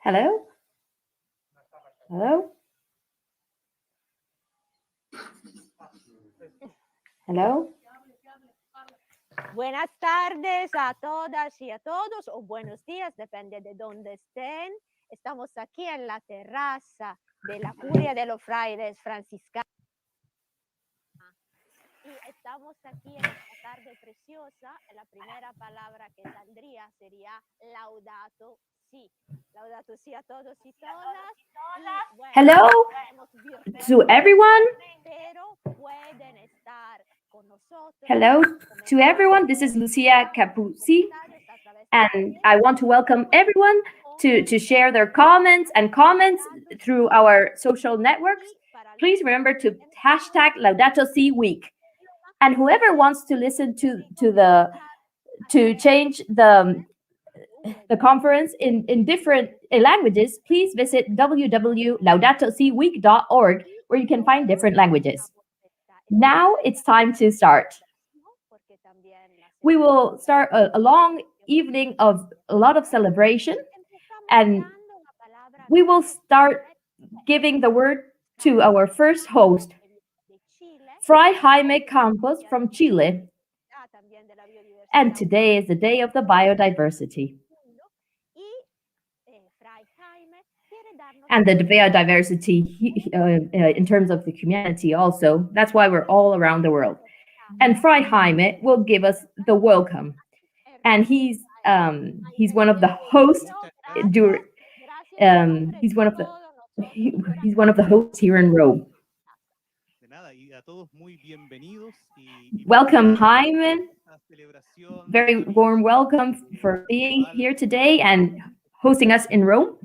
Hello? Hello? Hello? Buenas tardes a todas y a todos, o buenos días, depende de dónde estén. Estamos aquí en la terraza de la Curia de los Frailes Franciscanos. Y estamos aquí en esta tarde preciosa. La primera palabra que saldría sería Laudato Si. Laudato Si a todos y todas. Y, bueno, Hello to everyone. pero pueden estar con nosotros. Hello to everyone. This is Lucia Capuzzi, and I want to welcome everyone to share their comments through our social networks. Please remember to hashtag Laudato Si Week. And whoever wants to listen to change the conference in different languages, please visit www.laudatosiweek.org, where you can find different languages. Now it's time to start. We will start a long evening of a lot of celebration, and we will start giving the word to our first host, Fray Jaime Campos from Chile. And today is the day of the biodiversity. And the biodiversity in terms of the community also. That's why we're all around the world. And Fray Jaime will give us the welcome. And he's one of the hosts. He's one of the hosts here in Rome. Welcome, Jaime. Very warm welcome for being here today and hosting us in Rome.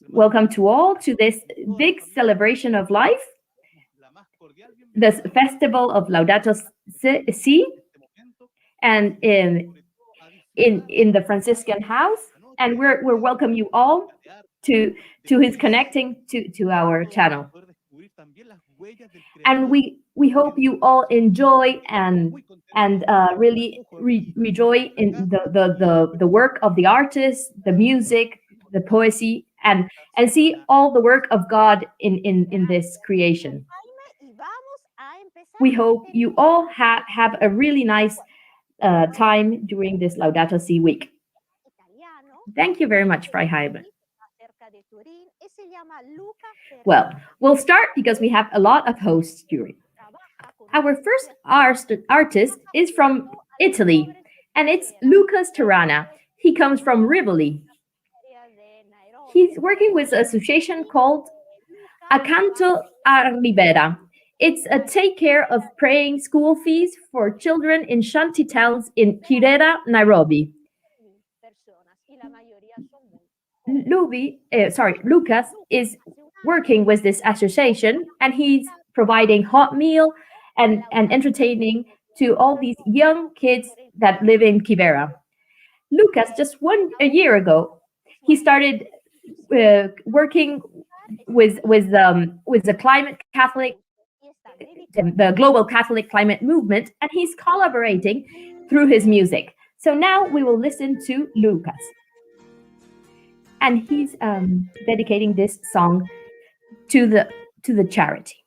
Welcome to all to this big celebration of life, this festival of Laudato Si, and in the Franciscan house. And we're welcome you all to his connecting to our channel. And we hope you all enjoy and really rejoice in the work of the artists, the music, the poesy, and see all the work of God in this creation. We hope you all have a really nice time during this Laudato Si week. Thank you very much, Fray Jaime. Well, we'll start because we have a lot of hosts during. Our first artist is from Italy, and it's Lucas Tirana. He comes from Rivoli. He's working with an association called Accanto a Ribera. It's a take care of paying school fees for children in shanty towns in Kirera, Nairobi. Lucas is working with this association, and he's providing hot meal and entertaining to all these young kids that live in Kibera. Lucas, just a year ago, he started working with the global Catholic climate movement, and he's collaborating through his music. So now we will listen to Lucas. And he's dedicating this song to the charity.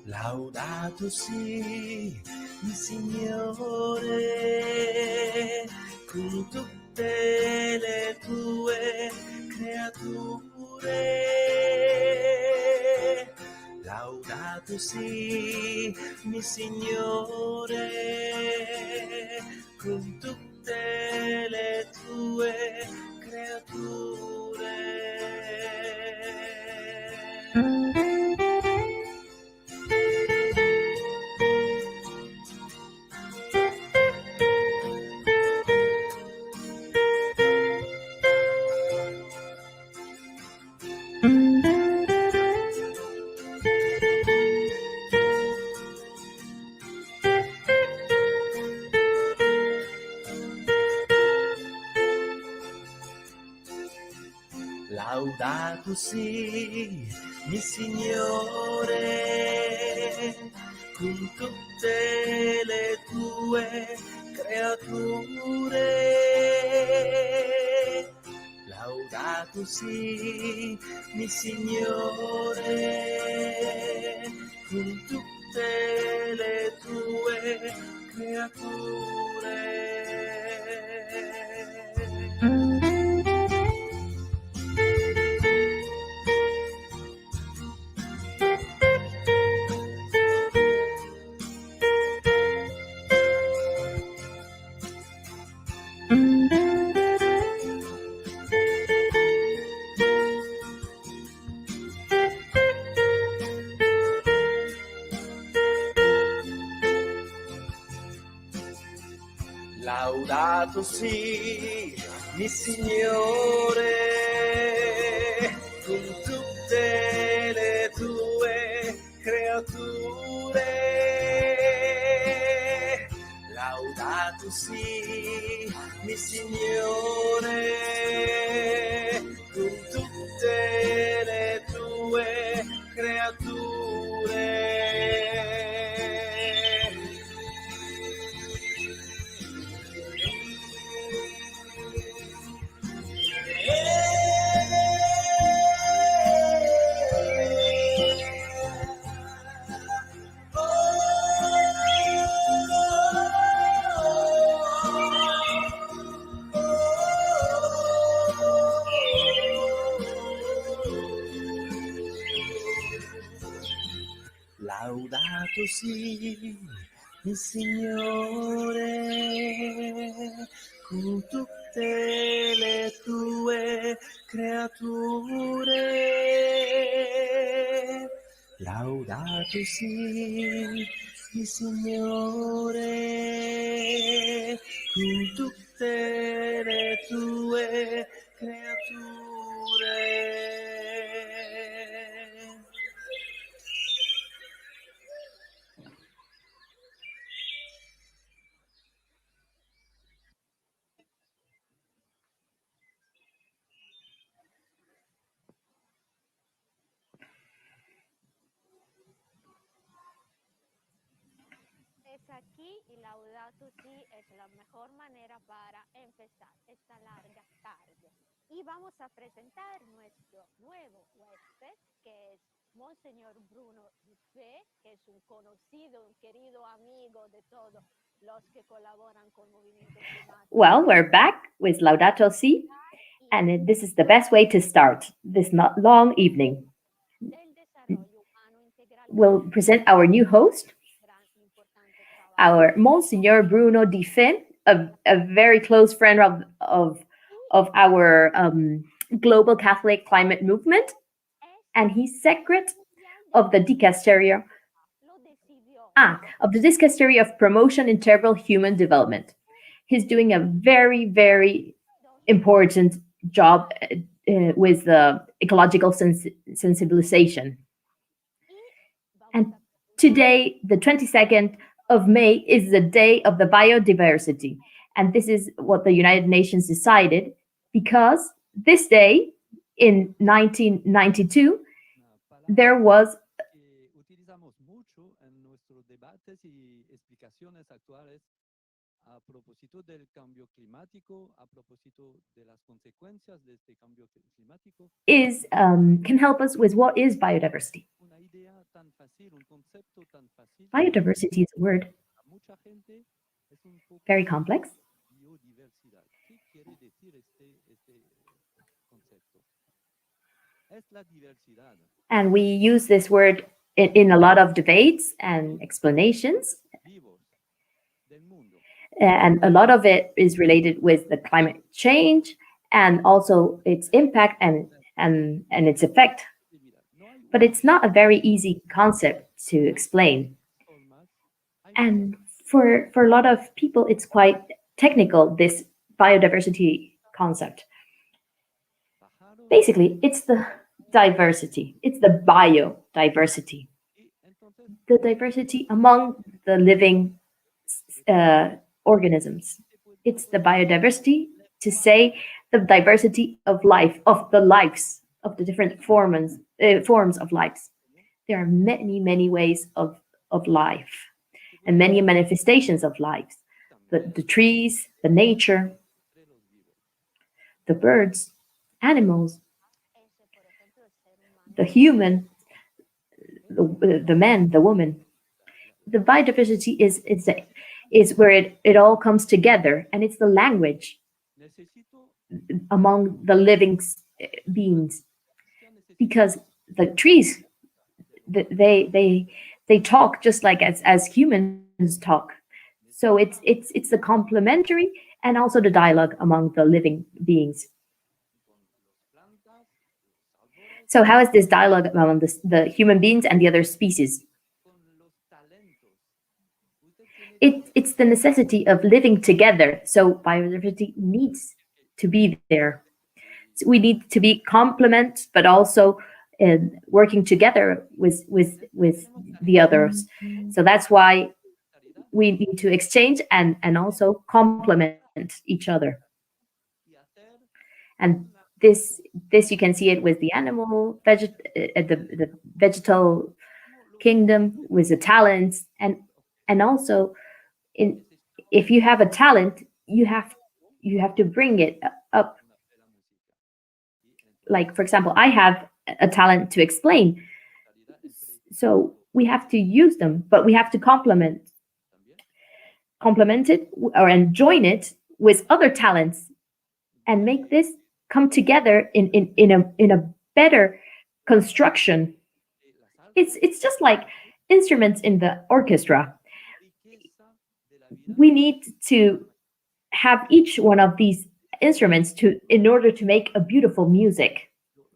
Laudato si, il Signore, con tutte le tue creature. Laudato si, mi Signore, con tutte le tue creature. Laudato Si, mi Signore, con tutte le tue creature. Laudato Si, mi Signore, con tutte le tue creature. Laudato Si, mi Signore, con tutte le tue creature. Laudato Si, mi Signore, con tutte le tue creature. Laudato Si, il Signore, con tutte le tue creature. Laudato Si, il Signore, con tutte le tue creature. Es aquí y Laudato Si es la mejor manera para empezar esta larga tarde. Y vamos a presentar nuestro nuevo huésped, que es Monseñor Bruno Dufay, que es un conocido, un querido amigo de todos los que colaboran con Movimiento Climático. Well, we're back with Laudato Si, and this is the best way to start this not long evening. Del desarrollo humano integral. We'll present our new host, Gran importante trabajo. our Monsignor Bruno Difin, a very close friend of our global Catholic climate movement, and he's secret of the Dicasteria Lo decidió. of the Dicastery of Promotion Integral Human Development. He's doing a very, very important job with the ecological sensibilization. And today, the 22nd of May, is the day of the biodiversity. And this is what the United Nations decided because this day in 1992, there was que utilizamos mucho en nuestros debates y explicaciones actuales a propósito del cambio climático, a propósito de las consecuencias de este cambio climático. can help us with what is biodiversity. Una idea tan fácil, un concepto tan fácil. Biodiversity is a word A mucha gente es un poco very complex. biodiversidad. ¿Qué quiere decir este concepto? Es la diversidad. And we use this word in a lot of debates and explanations. Vivos del mundo. And a lot of it is related with the climate change and also its impact and its effect. No hay But it's not a very easy concept to explain. formas. Hay And for a lot of people, it's quite technical, this biodiversity concept. pájaros Basically, it's the diversity, it's the biodiversity, y entonces the diversity among the living organisms. It's the biodiversity to say the diversity of life, of the lives, of the different forms of lives. There are many, many ways of life and many manifestations of life. The trees, the nature, the birds, animals, the human, the man, the woman. The biodiversity is where it all comes together, and it's the language among the living beings, because the trees, they talk just like as humans talk. So it's the complementary and also the dialogue among the living beings. So how is this dialogue among the human beings and the other species? It's the necessity of living together. So biodiversity needs to be there. So we need to be complement, but also working together with the others. So that's why we need to exchange and also complement each other. And this you can see it with the animal, the vegetal kingdom, with the talents, and also in if you have a talent, you have to bring it up. Like for example, I have a talent to explain, so we have to use them, but we have to complement it or and join it with other talents and make this come together in a better construction. It's just like instruments in the orchestra. We need to have each one of these instruments to in order to make a beautiful music.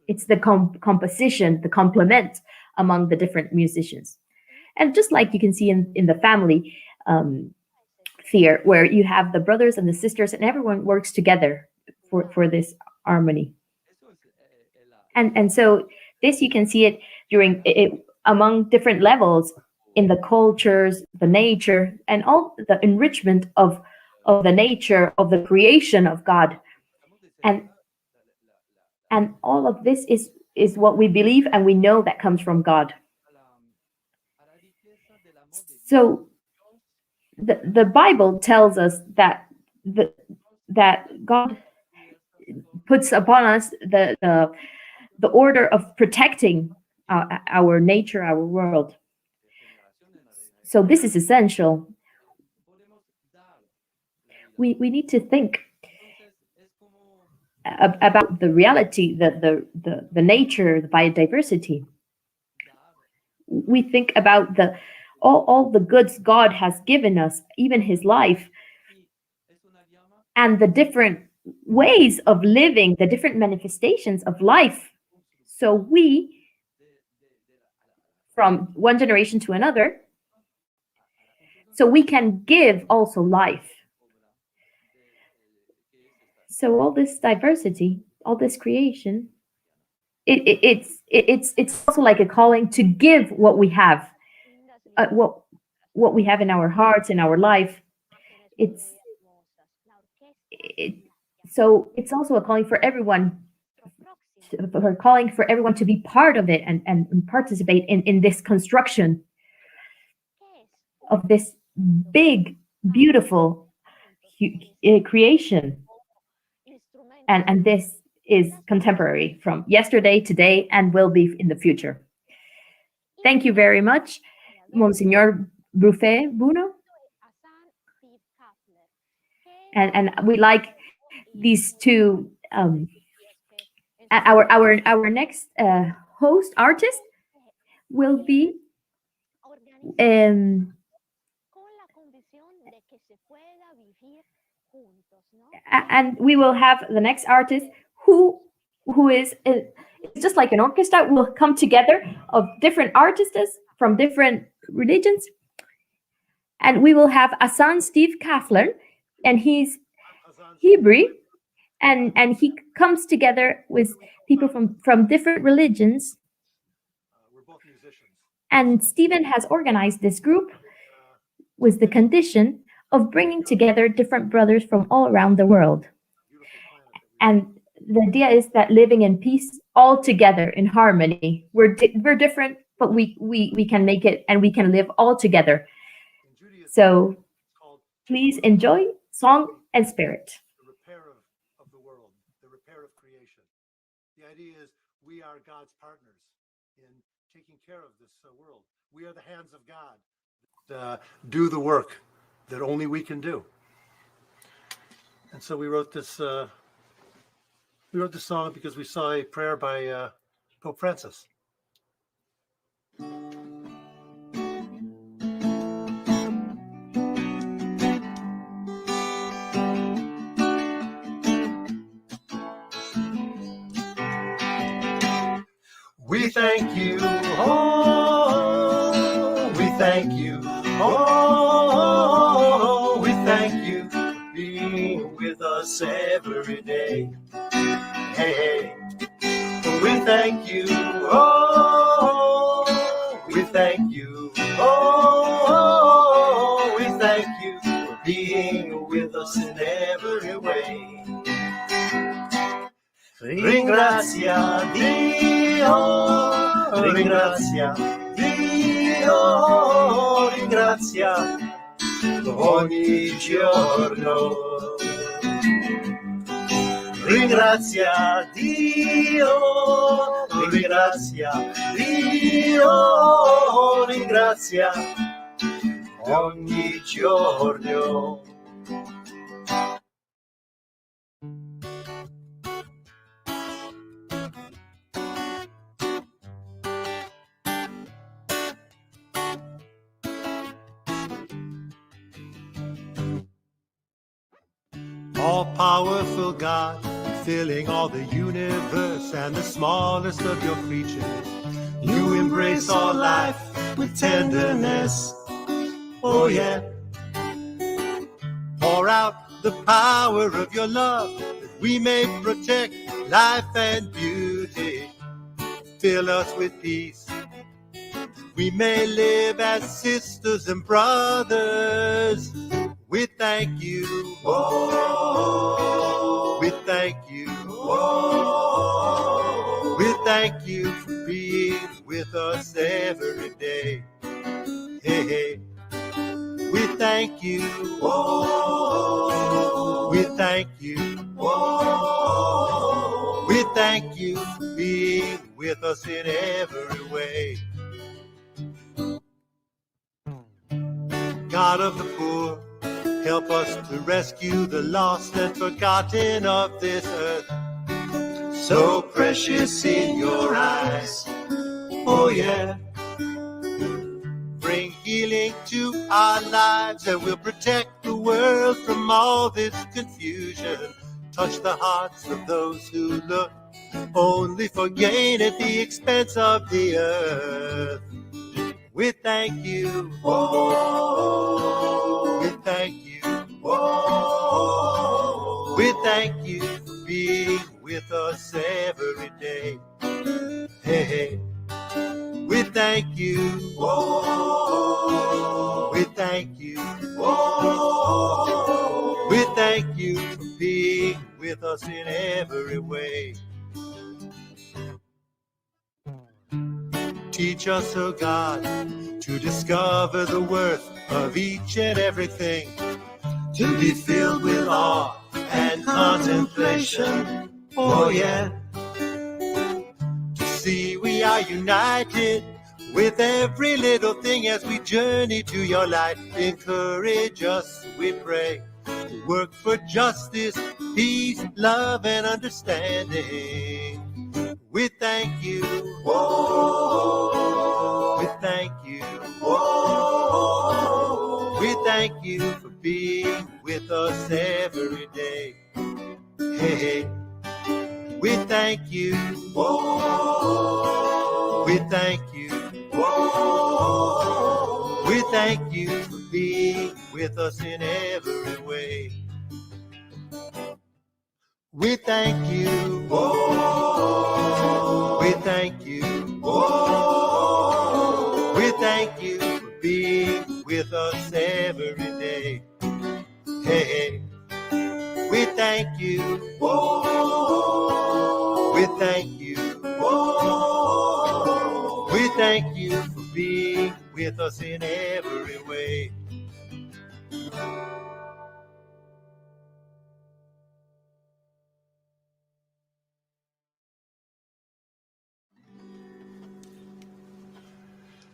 It's the composition, the complement among the different musicians. And just like you can see in the family sphere, where you have the brothers and the sisters and everyone works together for this harmony. And so this you can see it during it among different levels in the cultures, the nature, and all the enrichment of the nature of the creation of God. And and all of this is what we believe and we know that comes from God. So the Bible tells us that that God puts upon us the order of protecting our nature, our world. So this is essential. We need to think about the reality, the nature, the biodiversity. We think about all the goods God has given us, even His life, and the different ways of living, the different manifestations of life. So we, from one generation to another, so we can give also life. So all this diversity, all this creation, it's also like a calling to give what we have, what we have in our hearts, in our life. It's it, so it's also a calling for everyone, for calling for everyone to be part of it and participate in this construction of this big, beautiful creation. And this is contemporary from yesterday, today, and will be in the future. Thank you very much, Monsignor Buffet Bruno. And we like these two. Our next host artist will be and we will have the next artist who is it's just like an orchestra will come together of different artists from different religions, and we will have Asan Steve Kafler, and he's Hebrew, and he comes together with people from different religions. And Stephen has organized this group with the condition of bringing together different brothers from all around the world. And the idea is that living in peace all together in harmony. We're different, but we can make it and we can live all together. So please enjoy Song and Spirit. The repair of the world, the repair of creation. The idea is we are God's partners in taking care of this world. We are the hands of God that do the work that only we can do. And so we wrote this song because we saw a prayer by Pope Francis. We thank you, oh, we thank you, oh, we thank you for being with us every day. Hey, we thank you, oh, we thank you, oh, we thank you for being with us in every way. Ringrazia Dio, ringrazia Dio, ringrazia ogni giorno. Ringrazia Dio, ringrazia Dio, ringrazia ogni giorno. All-powerful God, filling all the universe and the smallest of your creatures. You embrace all life with tenderness. Oh yeah. Pour out the power of your love that we may protect life and beauty. Fill us with peace. We may live as sisters and brothers. We thank you, oh, we thank you, oh, we thank you for being with us every day. Hey, hey, we thank you, oh, we thank you, oh, we thank you for being with us in every way. God of the poor, help us to rescue the lost and forgotten of this earth. So precious in your eyes, oh yeah. Bring healing to our lives and we'll protect the world from all this confusion. Touch the hearts of those who look only for gain at the expense of the earth. We thank you, oh, we thank you, oh, we thank you for being with us every day. Hey, hey, we thank you, oh, we thank you, oh, we thank you for being with us in every way. Teach us, oh God, to discover the worth of each and everything, to be filled with awe and contemplation, oh yeah. To see we are united with every little thing as we journey to your light. Encourage us, we pray, to work for justice, peace, love, and understanding. We thank you, oh, we thank you, oh, we thank you for being with us every day. Hey, hey, we thank you, oh, we thank you, oh, we thank you for being with us in every way. We thank you, oh, we thank you, oh, we thank you for being with us every day. Hey, hey, we thank you, oh, thank you. Oh, we thank you for being with us in every way.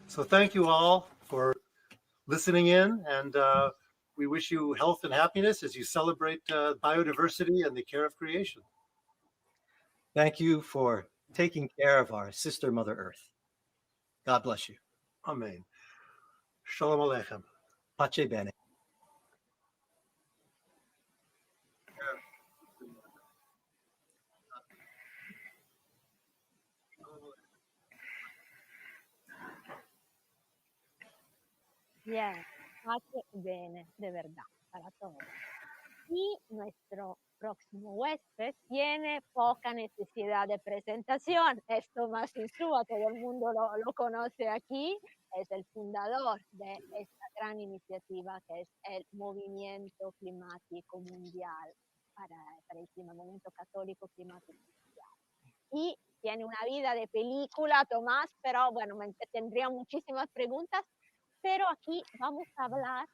So thank you all for listening in, and we wish you health and happiness as you celebrate biodiversity and the care of creation. Thank you for taking care of our sister Mother Earth. God bless you. Amen. Shalom Aleichem. Pace bene. Bien, pace bene, de verdad, para todos. Y nuestro próximo huésped tiene poca necesidad de presentación. Es Tomás Insúa, todo el mundo lo conoce aquí. Es el fundador de esta gran iniciativa que es el Movimiento Climático Mundial, para el Movimiento Católico Climático Mundial. Y tiene una vida de película, Tomás, pero bueno, tendría muchísimas preguntas, pero aquí vamos a hablar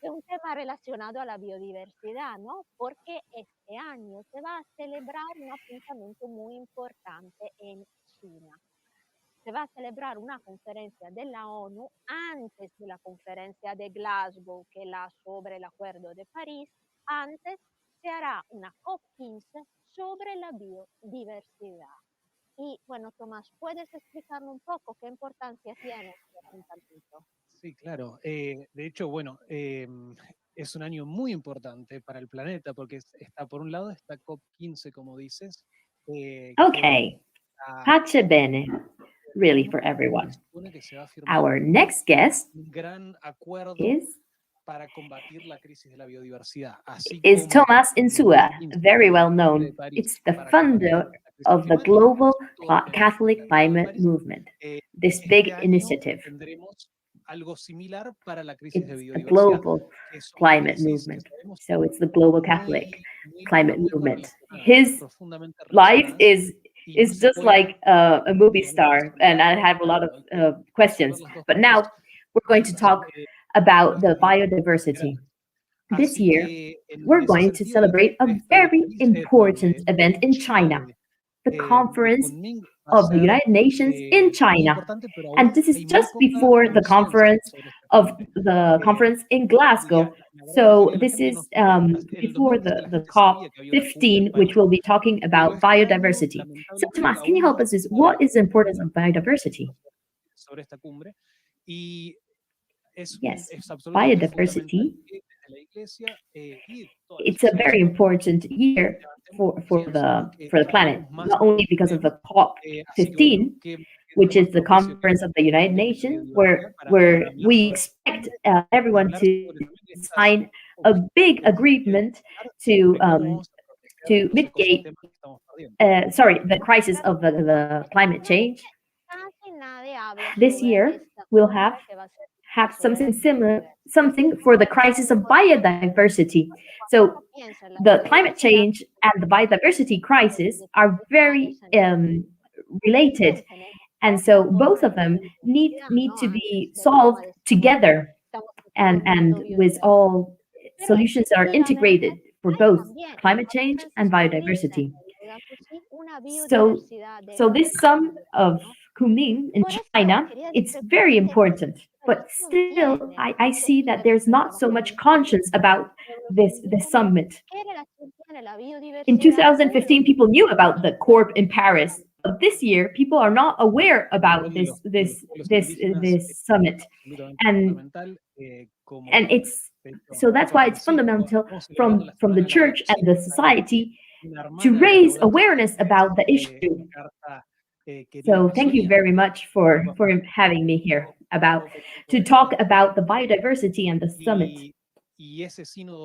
de un tema relacionado a la biodiversidad, ¿no? Porque este año se va a celebrar un apuntamiento muy importante en China. Se va a celebrar una conferencia de la ONU antes de la conferencia de Glasgow, que la sobre el Acuerdo de París. Antes se hará una COP15 sobre la biodiversidad. Y bueno, Tomás, ¿puedes explicarme un poco qué importancia tiene este apuntamiento? Sí, claro. De hecho, bueno, es un año muy importante para el planeta porque está, por un lado, esta COP15, como dices. Okay, pace bene, really for everyone. Our next guest Un gran acuerdo is para combatir la crisis de la biodiversidad. Tomás Insúa, very well known. It's the founder of the Global Catholic Climate Movement, this big initiative. Algo similar para la crisis de It's a biodiversidad. global climate movement. So it's the global Catholic climate movement. His life is just like a movie star, and I have a lot of questions. But now we're going to talk about the biodiversity. This year, we're going to celebrate a very important event in China, the conference of the United Nations in China. And this is just before the conference in Glasgow. So this is before the COP15, which will be talking about biodiversity. So Tomás, can you help us with what is the importance of biodiversity? Yes, biodiversity. It's a very important year for the planet, not only because of the COP15, which is the conference of the United Nations, where we expect everyone to sign a big agreement to mitigate the crisis of the climate change. This year we'll have something similar, something for the crisis of biodiversity. So the climate change and the biodiversity crisis are very related, and so both of them need to be solved together, and with all solutions that are integrated for both climate change and biodiversity. So this sum of Kunming in China, it's very important, but still I see that there's not so much conscience about this summit. In 2015, people knew about the COP in Paris, but this year people are not aware about this summit, and it's so that's why it's fundamental from the church and the society to raise awareness about the issue. So thank you very much for having me here to talk about the biodiversity and the summit,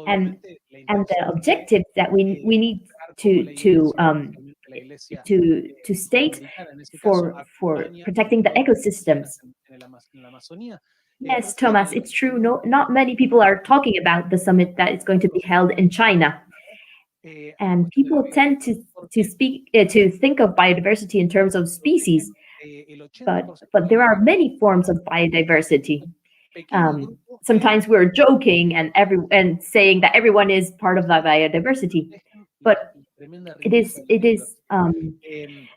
and the objectives that we need to state for protecting the ecosystems. Yes, Thomas, it's true. Not many people are talking about the summit that is going to be held in China. And people tend to speak to think of biodiversity in terms of species, but there are many forms of biodiversity. Sometimes we're joking and saying that everyone is part of the biodiversity, but it is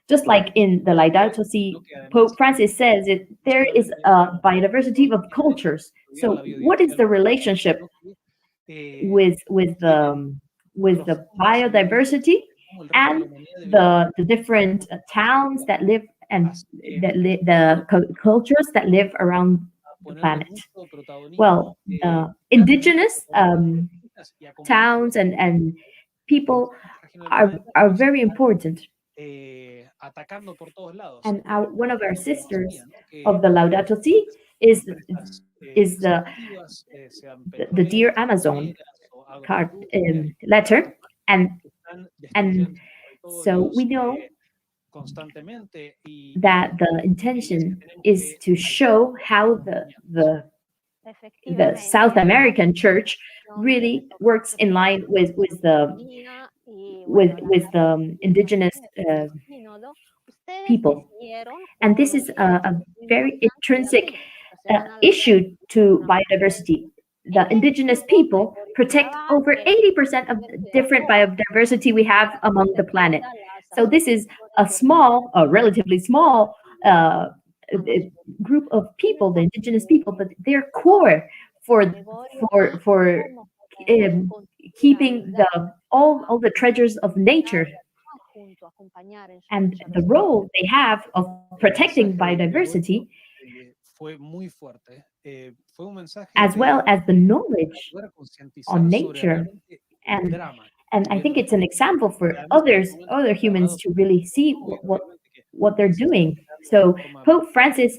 just like in the Laudato Si, Pope Francis says there is a biodiversity of cultures. So what is the relationship with the biodiversity and the different towns that live and the cultures that live around the planet? Well, indigenous towns and people are very important. And one of our sisters of the Laudato Si is the Dear Amazon card letter, and so we know that the intention is to show how the South American church really works in line with the indigenous people, and this is a very intrinsic issue to biodiversity. The indigenous people protect over 80% of the different biodiversity we have among the planet. So this is a relatively small group of people, the indigenous people, but they're core for keeping all the treasures of nature and the role they have of protecting biodiversity, as well as the knowledge on nature. And I think it's an example for other humans to really see what they're doing. So Pope Francis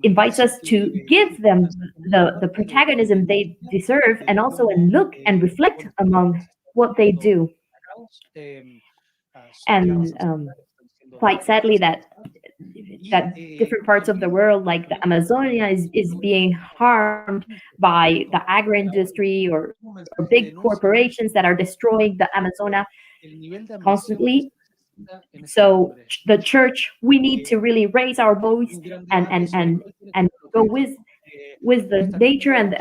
invites us to give them the protagonism they deserve, and also look and reflect among what they do. And quite sadly, that different parts of the world, like the Amazonia, is being harmed by the agro industry or big corporations that are destroying the Amazonia constantly. So the church, we need to really raise our voice and go with the nature and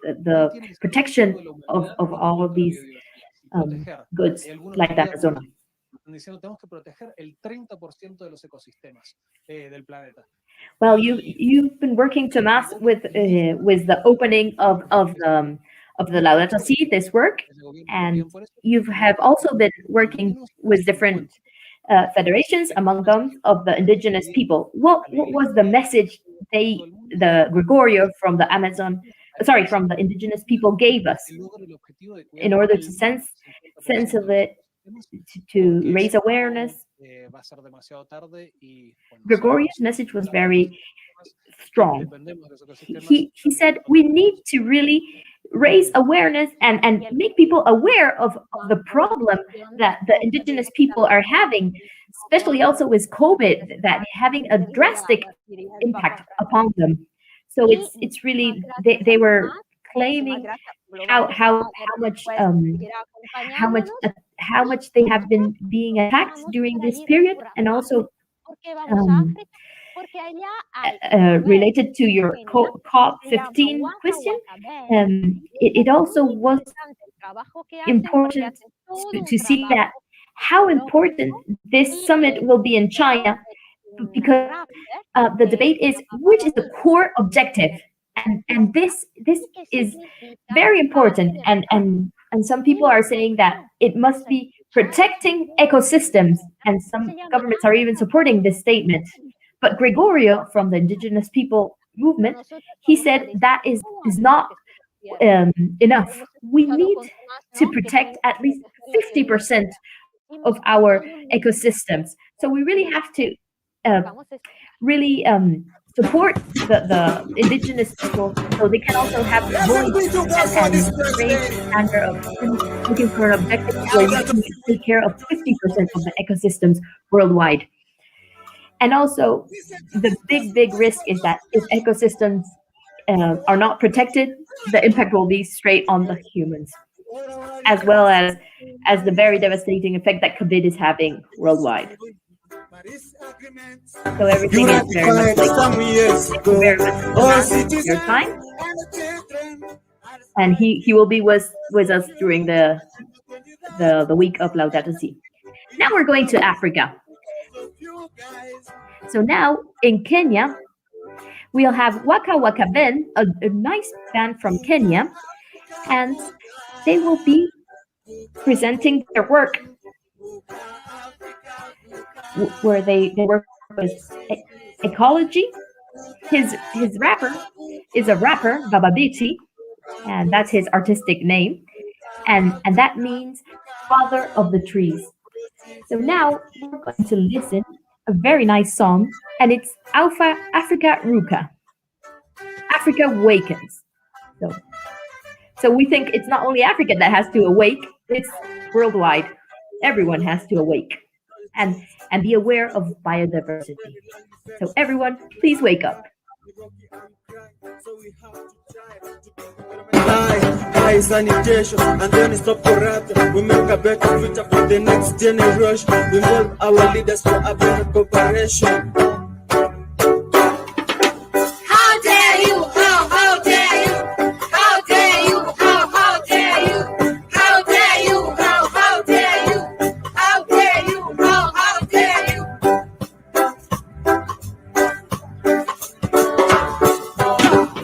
the protection of all of these goods like the Amazonia. Well, you've been working, Tomas, with the opening of the Laudato Si, this work, and you have also been working with different federations, among them of the indigenous people. What was the message the Gregorio from the from the indigenous people gave us in order to sense of it, to raise awareness? Gregorio's message was very strong. He said we need to really raise awareness and make people aware of the problem that the indigenous people are having, especially also with COVID, that having a drastic impact upon them. So it's really they were claiming how much they have been being attacked during this period, and also related to your COP15 question, it also was important to see that how important this summit will be in China, because the debate is which is the core objective, and this is very important, and some people are saying that it must be protecting ecosystems, and some governments are even supporting this statement. But Gregorio from the indigenous people movement, he said that is not enough. We need to protect at least 50% of our ecosystems. So we really have to really support the indigenous people, so they can also have a voice and raise the standard of looking for an objective where we can take care of 50% of the ecosystems worldwide. And also, the big risk is that if ecosystems are not protected, the impact will be straight on the humans. as well as the very devastating effect that COVID is having worldwide. So everything is very much like some years thank you very much for your time, and he will be with us during the week of Laudato Si. Now we're going to Africa. So now in Kenya, we'll have Waka Waka Ben, a nice band from Kenya, and they will be presenting their work where they work with ecology. His rapper is a rapper, Bababiti, and that's his artistic name, and that means father of the trees. So now we're going to listen a very nice song, and it's Alpha Africa Ruka. Africa awakens. So we think it's not only Africa that has to awake, it's worldwide. Everyone has to awake and be aware of biodiversity. So everyone, please wake up. High sanitation, and then stop corruption. We make a better future for the next generation. We involve our leaders for a better cooperation. How dare you? How dare you? How dare you? How dare you? How dare you? How dare you? How dare you? How dare you?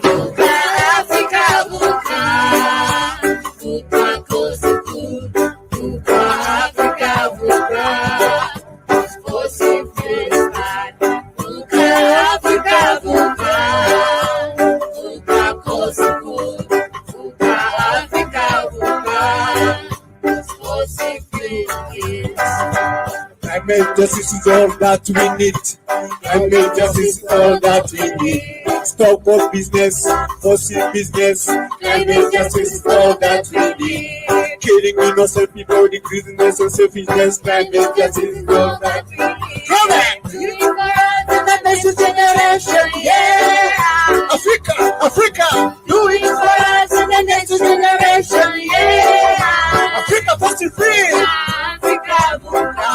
Buka Africa, buka, buka kosiku, buka Africa, buka, kosifestan, buka Africa, buka, buka kosiku, buka Africa, buka, kosifestan. Climate justice is all that we need. Climate justice is all that we need. Stop all business, fossil business. Climate justice is all that we need. Killing innocent people, decreasing their selfishness. Climate justice is all that we need. Come on! Doing for us and the next generation, yeah. Africa, Africa, Doing for us and the next generation, yeah. Africa, fossil free. Africa, buka,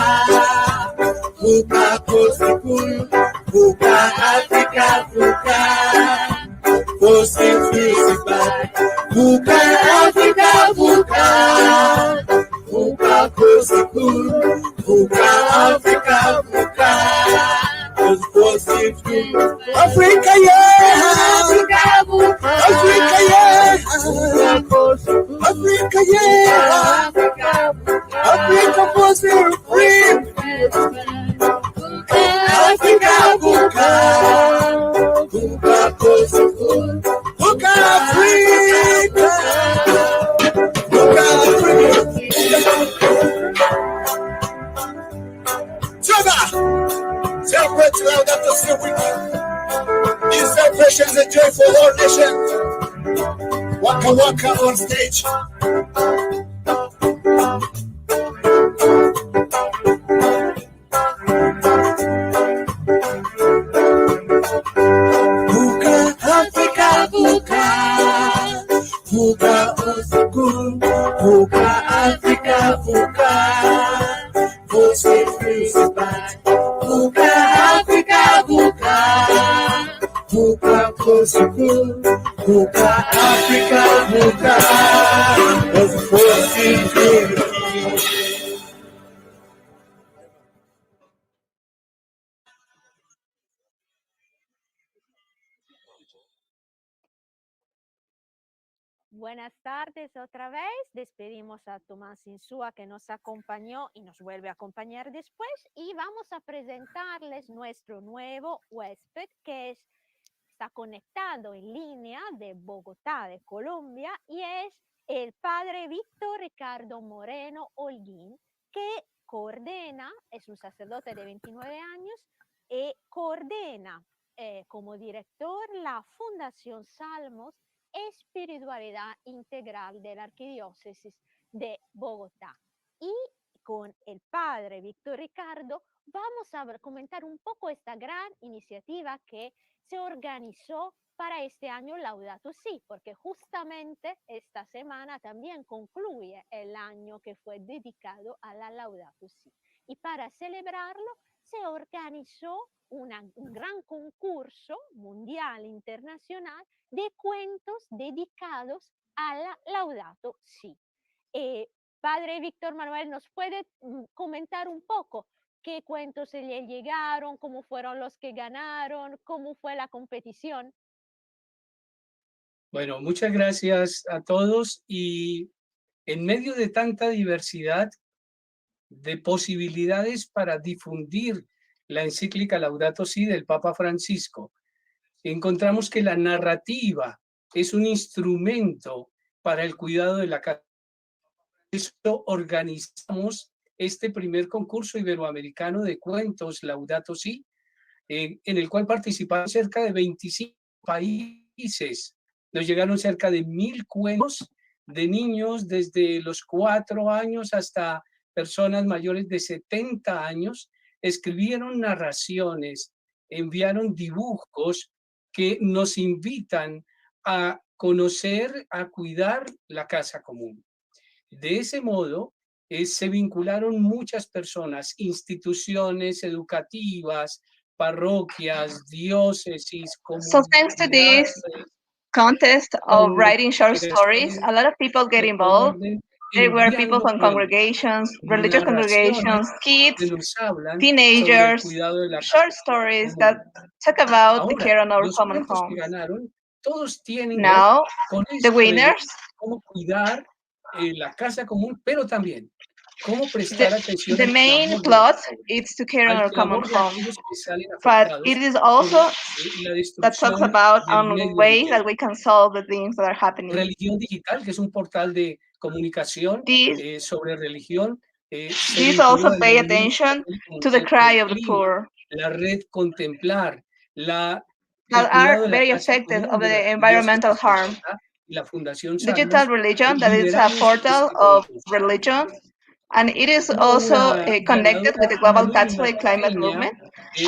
Buka kosiku, buka Africa, buka. Fossil free is bad. Buka Africa, buka. Buka kosiku, buka Africa, buka. Fossil free. Africa, yeah. Africa, buka, Africa, yeah. Buka kosiku, Africa, yeah. Africa, buka, Africa, fossil free. Africa, buka. Buka kosiku, buka Africa. Buka Africa. Trevor, celebrate Laudato Si with you. This celebration is a joy for all nations. Waka waka on stage. Buka Africa, buka. Buka Osiku, buka Africa, buka. Fossil free is bad. Buka Africa, buka. Buka Osiku, buka Africa, buka. Fossil free. Buenas tardes otra vez. Despedimos a Tomás Insúa que nos acompañó y nos vuelve a acompañar después. Y vamos a presentarles nuestro nuevo huésped que está conectado en línea de Bogotá, de Colombia, y es el padre Víctor Ricardo Moreno Holguín, que coordena, es un sacerdote de 29 años, y coordena como director la Fundación Salmos Espiritualidad Integral de la Arquidiócesis de Bogotá. Y con el padre Víctor Ricardo vamos a comentar un poco esta gran iniciativa que se organizó para este año Laudato Si, porque justamente esta semana también concluye el año que fue dedicado a la Laudato Si. Y para celebrarlo se organizó un gran concurso mundial internacional de cuentos dedicados a la Laudato Si. Padre Víctor Manuel, ¿nos puede comentar un poco qué cuentos se le llegaron, cómo fueron los que ganaron, cómo fue la competición? Bueno, muchas gracias a todos y en medio de tanta diversidad de posibilidades para difundir la encíclica Laudato Si del Papa Francisco, encontramos que la narrativa es un instrumento para el cuidado de la casa. Por eso organizamos este primer concurso iberoamericano de cuentos Laudato Si, en el cual participaron cerca de 25 países. Nos llegaron cerca de 1000 cuentos de niños desde los 4 años hasta personas mayores de 70 años. Escribieron narraciones, enviaron dibujos que nos invitan a conocer, a cuidar la casa común. De ese modo, se vincularon muchas personas, instituciones educativas, parroquias, diócesis, So thanks to this comunidades, contest of writing short stories, a lot of people get involved. There were people from congregations, religious congregations, kids, que nos hablan sobre el teenagers, cuidado de la short casa stories común. that talk about the Ahora, care on our los common cuentos que homes. ganaron, todos tienen que Now, ver con the esto de winners, cómo cuidar la casa común, pero también cómo prestar atención the al main clamor de plot los pobres, is to care on al our common clamor de home. aquellos que salen But afectados it is por also la that talks destrucción about del on medio ways that ambiente. we can solve the things that are happening. Religión Digital, que es un portal de comunicación These sobre religión, se These vinculó also al pay movimiento attention católico to the mundial por cry el of the clima, poor la red Contemplar, el that cuidado are de la very casa affected común of de la the environmental Arquidiócesis de harm. Bogotá y la Fundación Digital Salus, religion, that is a lideramos portal este of concurso. religion, and it is Hubo also una connected with the ganadora Global anónima Catholic Climate pequeña, Movement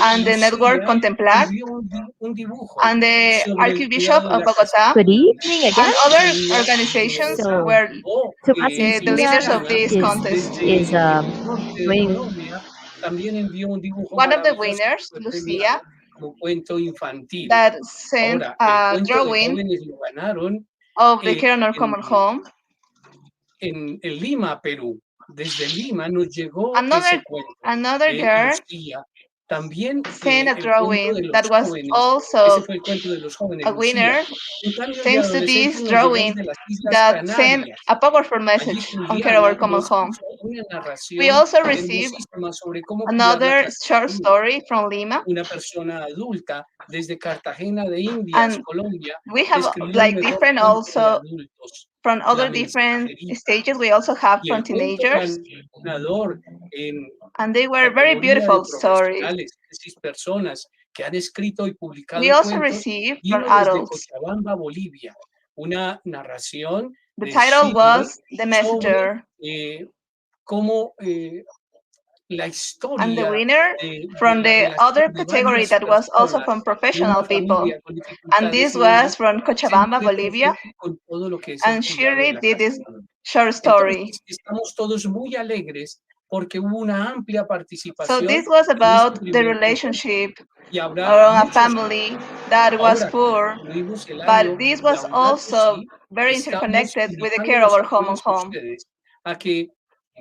and the network Lucía, Contemplar envió un dibujo and the sobre el Archbishop cuidado de of la casa Bogota Good evening and again. other una niña organizations So, were o the leaders of Cecilia this Luciana, contest. is desde el norte de doing Colombia, también envió un dibujo One of the maravilloso que winners, fue Lucia, premiado como cuento infantil. that sent Ahora, el a cuento de drawing jóvenes lo ganaron of the care on our common home. en Lima, Perú. Desde Lima nos llegó Another ese cuento girl Lucía. También sent a el cuento de drawing los that was jóvenes. also Ese fue el cuento de los jóvenes, a winner, Lucía. En cambio, el de thanks to this adolescentes nos llegó drawing desde las Islas that sent Canarias. a powerful Allí message on care of our Juliana common nos home. hizo una We narración also received hermosísima sobre cómo cuidar la another casa short común. story from Lima, Una persona adulta desde Cartagena de Indias, and Colombia, we have escribió el like mejor different cuento de also adultos, from La other different Mensajería. stages. We also have Y from el cuento teenagers, ganador en and they were very categoría de beautiful stories. profesionales, es decir, personas que han escrito y publicado We also cuentos, received from vino desde adults. Cochabamba, Bolivia, una narración The de title Chile was The sobre Messenger, cómo la and the historia winner de from la the relación other de category varias that was also personas from de professional una people. familia con And dificultades this y was demás, from se Cochabamba, Bolivia, entretejen con todo lo que es el and cuidado de Shirley la did casa this común. short story. Entonces, estamos todos muy alegres porque hubo una amplia So participación this was en este about the primer concurso relationship y habrá around a muchos family that was ahora que poor, concluimos el but año this was Laudato also Si, very estamos interconnected with the care of invitándolos our a common todos home. ustedes a que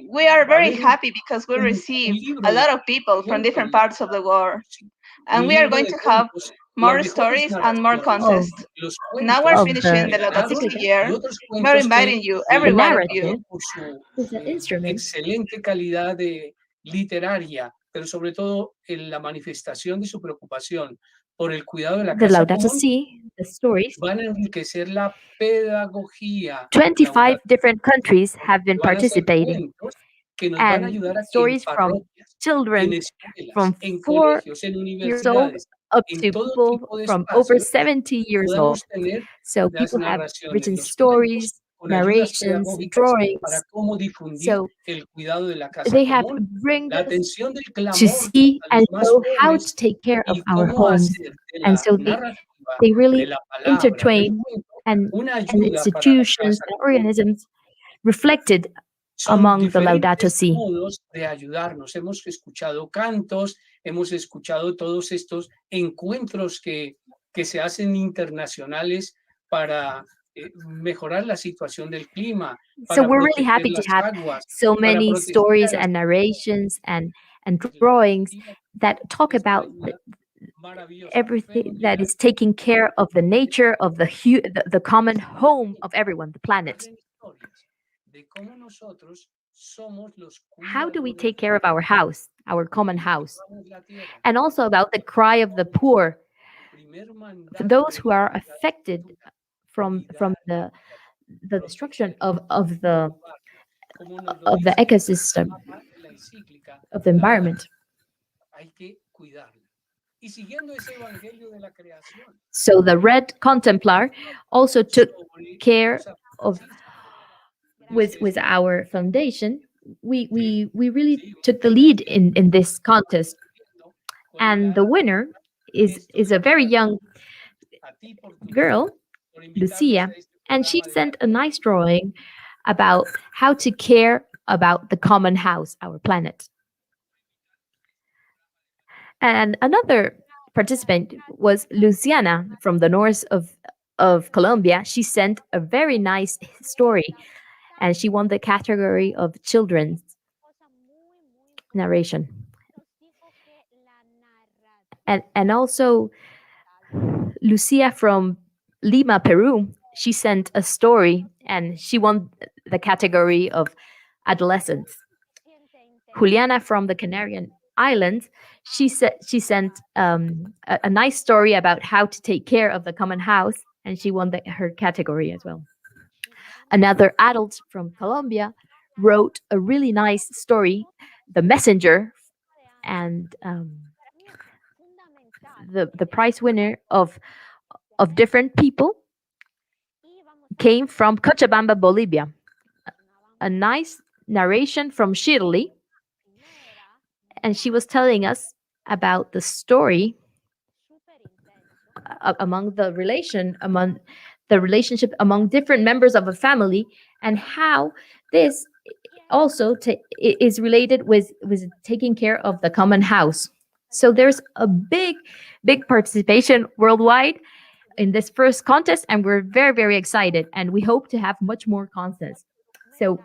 We are va a very haber happy because we un receive libro a de lot of people from cuentos different de parts of the world, un and we are libro going de to have cuentos, las more mejores stories and more of narraciones, contests. los Now we're cuentos of finishing the the Laudato generados Si encíclica. year. y otros We're cuentos que inviting you, every The one of narrative you. por su is an instrument excelente calidad literaria, pero sobre todo en la manifestación de su preocupación por el cuidado de la the casa Laudato común, Si, the stories. van a enriquecer la pedagogía 25 Laudato Si. different countries have been Van a ser participating, cuentos que nos van a and ayudar a que en stories from parroquias, en children escuelas, from en 4 colegios, en years old universidades, up en to todo people tipo de from over espacios, 70 years old. podamos tener So las people have narraciones, written los cuentos stories con ayudas narrations, pedagógicas para drawings. cómo difundir So el cuidado de la casa they have común, bring la us atención del to clamor see a and los más show how to pobres take care of y our cómo homes. hacer de And la so narrativa, they de really la palabra, del intertwine cuento, and una and ayuda para la institutions casa and común. organisms reflected Son among the Laudato diferentes Si. modos de ayudarnos. Hemos escuchado cantos, hemos escuchado todos estos encuentros que se hacen internacionales para mejorar la situación del clima, So para we're really proteger happy to las have aguas, so para many proteger stories a las and narrations and drawings that talk esta about ayuda maravillosa. everything that is taking care of the nature of the common home of everyone, the planet. Hacen historias de cómo nosotros somos los How do we cuidadores take care of our house, our common house? de la tierra. And also about the cry of the poor, Primer for mandato those de who la are vida affected from the destruction of the como nos lo of the dice ecosystem, Papa en la encíclica, of the environment. hay que cuidarla. Y siguiendo ese evangelio de la creación, So the Red Contemplar also took sobre care San of Francisco, with our foundation. We really took the lead in this contest, and the winner is a very young a ti por tu girl, por invitarnos Lucia, a este and she programa de sent a nice drawing about how to care about the common house, our planet. And another participant was Luciana from the north of Colombia. She sent a very nice story, and she won the category of children's narration. And also Lucia from Lima, Peru, she sent a story and she won the category of adolescence. Juliana from the Canarian Islands, she sent a nice story about how to take care of the common house, and she won her category as well. Another adult from Colombia wrote a really nice story, The Messenger, and the prize winner of different people came from Cochabamba, Bolivia. A nice narration from Shirley, and she was telling us about the story among the relationship among different members of a family, and how this also is related with taking care of the common house. So there's a big participation worldwide in this first contest, and we're very, very excited, and we hope to have much more contests. So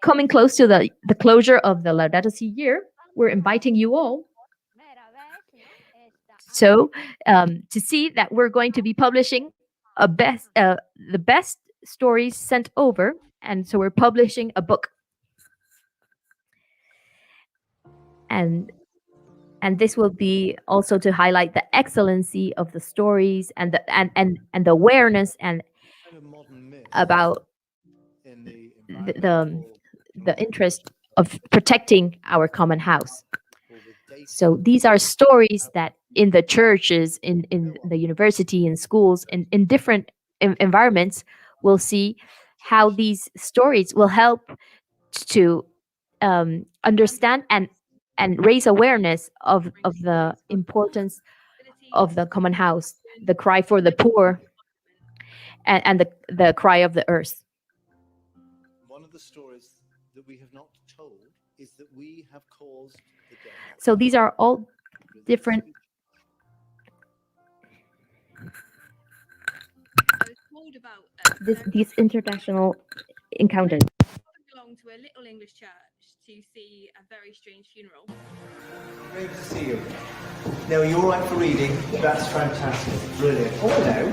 coming close to the closure of the Laudato Si year, we're inviting you all to see that we're going to be publishing the best stories sent over, and so we're publishing a book, and this will be also to highlight the excellency of the stories and the awareness and about the interest of protecting our common house. So these are stories that in the churches, in the university, in schools, in different environments, we'll see how these stories will help to understand and raise awareness of the importance of the common house, the cry for the poor, and the cry of the earth. One of the stories that we have not told is that we have caused the death. So these are all different. These international encounters. Belong to a little English church to see a very strange funeral. Great to see you. Now, are you all right for reading? That's fantastic. Brilliant. Oh, hello.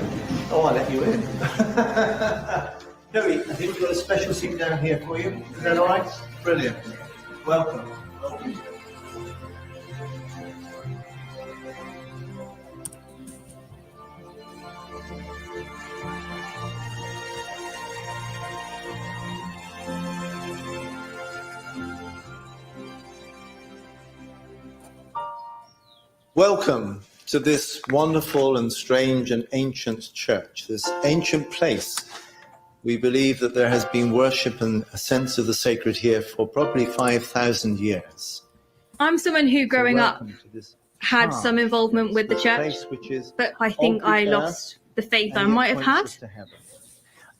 Oh, I'll let you in. Louis, I think we've got a special seat down here for you. Is that all right? Brilliant. Welcome. Welcome. Welcome to this wonderful and strange and ancient church, this ancient place We believe that there has been worship and a sense of the sacred here for probably 5,000 years. I'm someone who, growing up, Welcome to this had some harsh involvement place, with the this church, place which is but I think of the I earth lost the faith I and yet might have points had. us to heaven.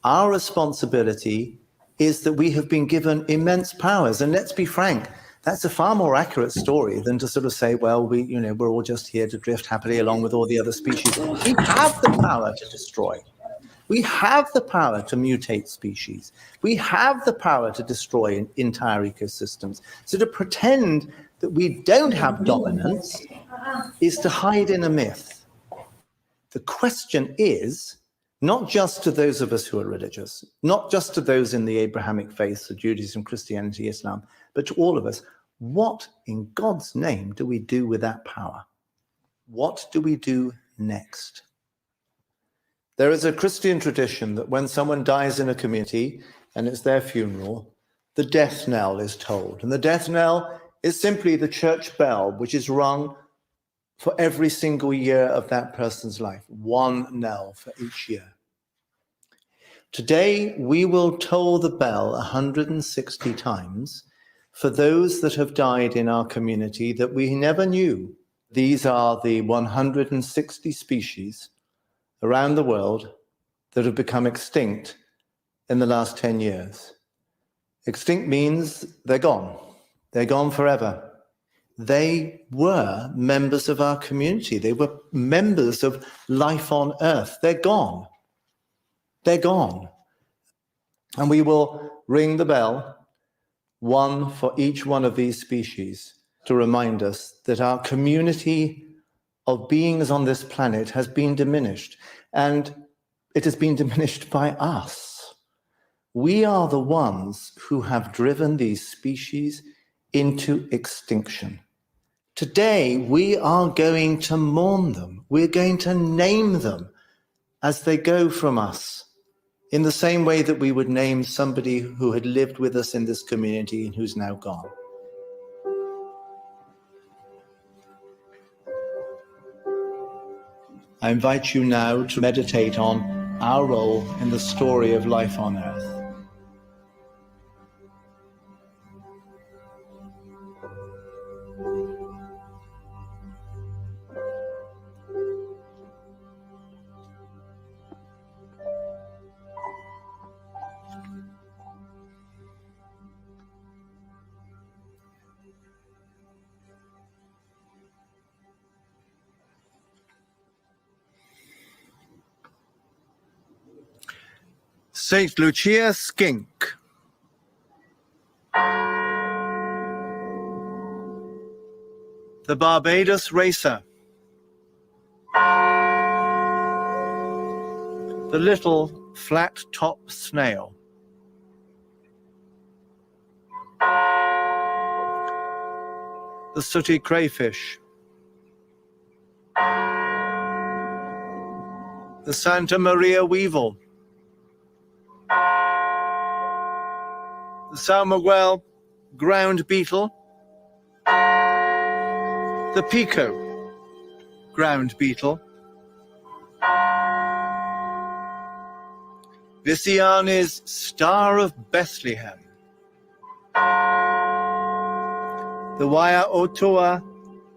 Our responsibility is that we have been given immense powers, and let's be frank, that's a far more accurate story than to sort of say, well, we're all just here to drift happily along with all the other species. We have the power to destroy. We have the power to mutate species. We have the power to destroy entire ecosystems. So to pretend that we don't have dominance is to hide in a myth. The question is, not just to those of us who are religious, not just to those in the Abrahamic faiths of Judaism, Christianity, Islam, but to all of us, what in God's name do we do with that power? What do we do next? There is a Christian tradition that when someone dies in a community and it's their funeral, the death knell is tolled. And the death knell is simply the church bell, which is rung for every single year of that person's life, one knell for each year. Today, we will toll the bell 160 times for those that have died in our community that we never knew. These are the 160 species around the world that have become extinct in the last 10 years. Extinct means they're gone. They're gone forever. They were members of our community. They were members of life on Earth. They're gone. They're gone. And we will ring the bell, one for each one of these species, to remind us that our community of beings on this planet has been diminished, and it has been diminished by us. We are the ones who have driven these species into extinction. Today, we are going to mourn them. We're going to name them as they go from us, in the same way that we would name somebody who had lived with us in this community and who's now gone. I invite you now to meditate on our role in the story of life on Earth. St. Lucia Skink. The Barbados Racer. The little flat-top snail. The sooty crayfish. The Santa Maria weevil. The São Miguel ground beetle. The Pico ground beetle. Viciani's Star of Bethlehem. The Waiaotoa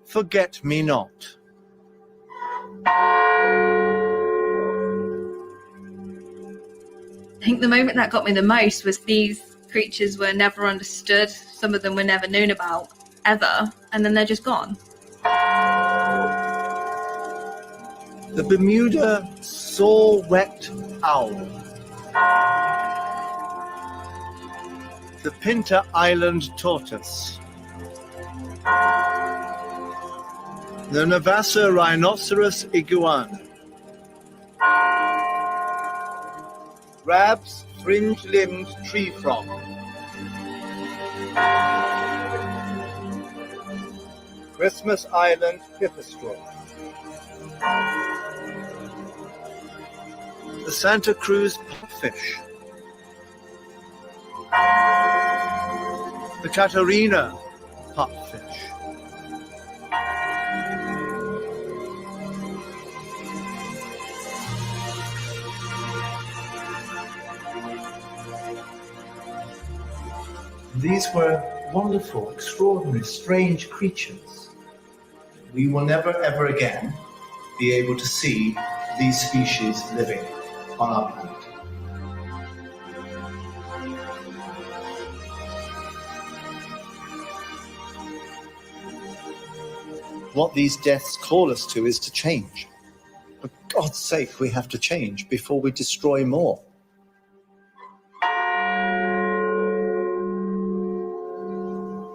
Forget-Me-Not. I think the moment that got me the most was these creatures were never understood. Some of them were never known about, ever, and then they're just gone. The Bermuda saw-whet owl. The Pinta Island tortoise. The Navassa rhinoceros iguana. Rab's fringe-limbed tree frog. Christmas Island pipistrelle. The Santa Cruz pupfish. The Catarina pupfish. These were wonderful, extraordinary, strange creatures. We will never ever again be able to see these species living on our planet. What these deaths call us to is to change. For God's sake, we have to change before we destroy more.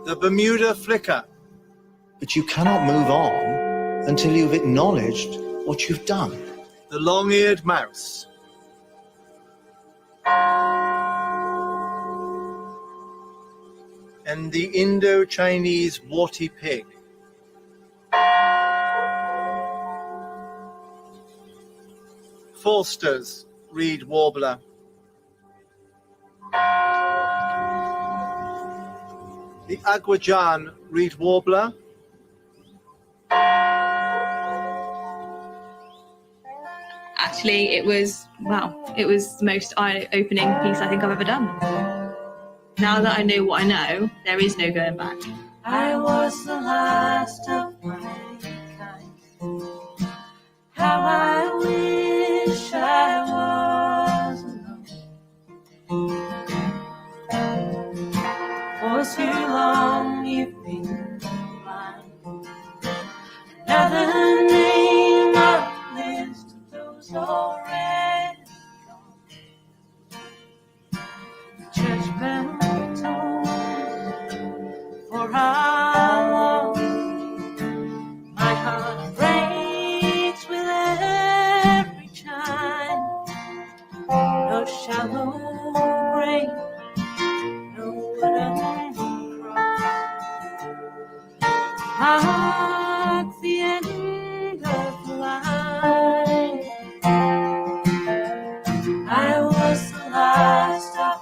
The Bermuda flicker. But you cannot move on until you've acknowledged what you've done. The long-eared mouse. And the Indo-Chinese warty pig. Falster's reed warbler. The Aguajan reed warbler. Actually, it was, wow, it was the most eye-opening piece I think I've ever done. Now that I know what I know, there is no going back. I was the last of my kind. How I wish I was alone. For too long you've been blind. Another name on the list of those already gone. Judgment for how long my heart breaks with every chime. No shallow grave, no wooden cross marks the end of the line. I was the last of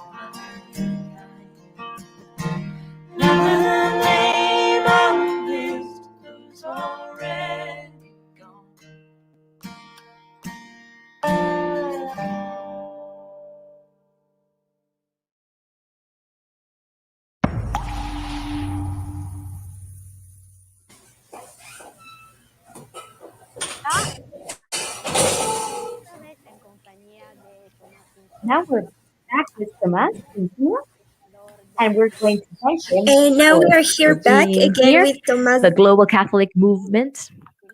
Now we're back with Tomas and we're going to thank him. And now we for- are here for back being again here, with Tomas. the global Catholic movement,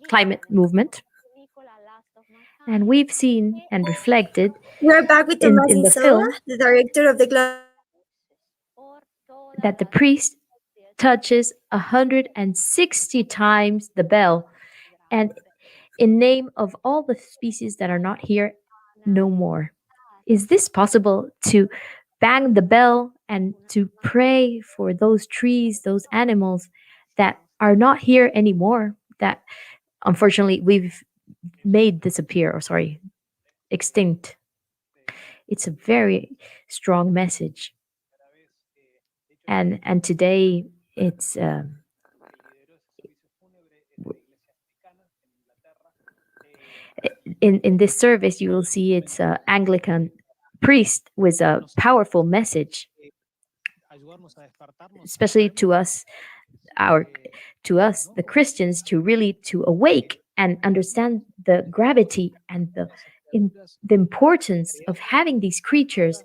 climate movement. And we've seen and reflected We are back with in Tomas the Insola, film the director of the that the priest touches 160 times the bell, and in name of all the species that are not here no more. Is this possible to bang the bell and to pray for those trees, those animals that are not here anymore, that unfortunately we've made disappear, or sorry, extinct? It's a very strong message. And today it's in this service you will see it's a Anglican priest with a powerful message, especially to us, the Christians, to really to awake and understand the gravity and the importance of having these creatures,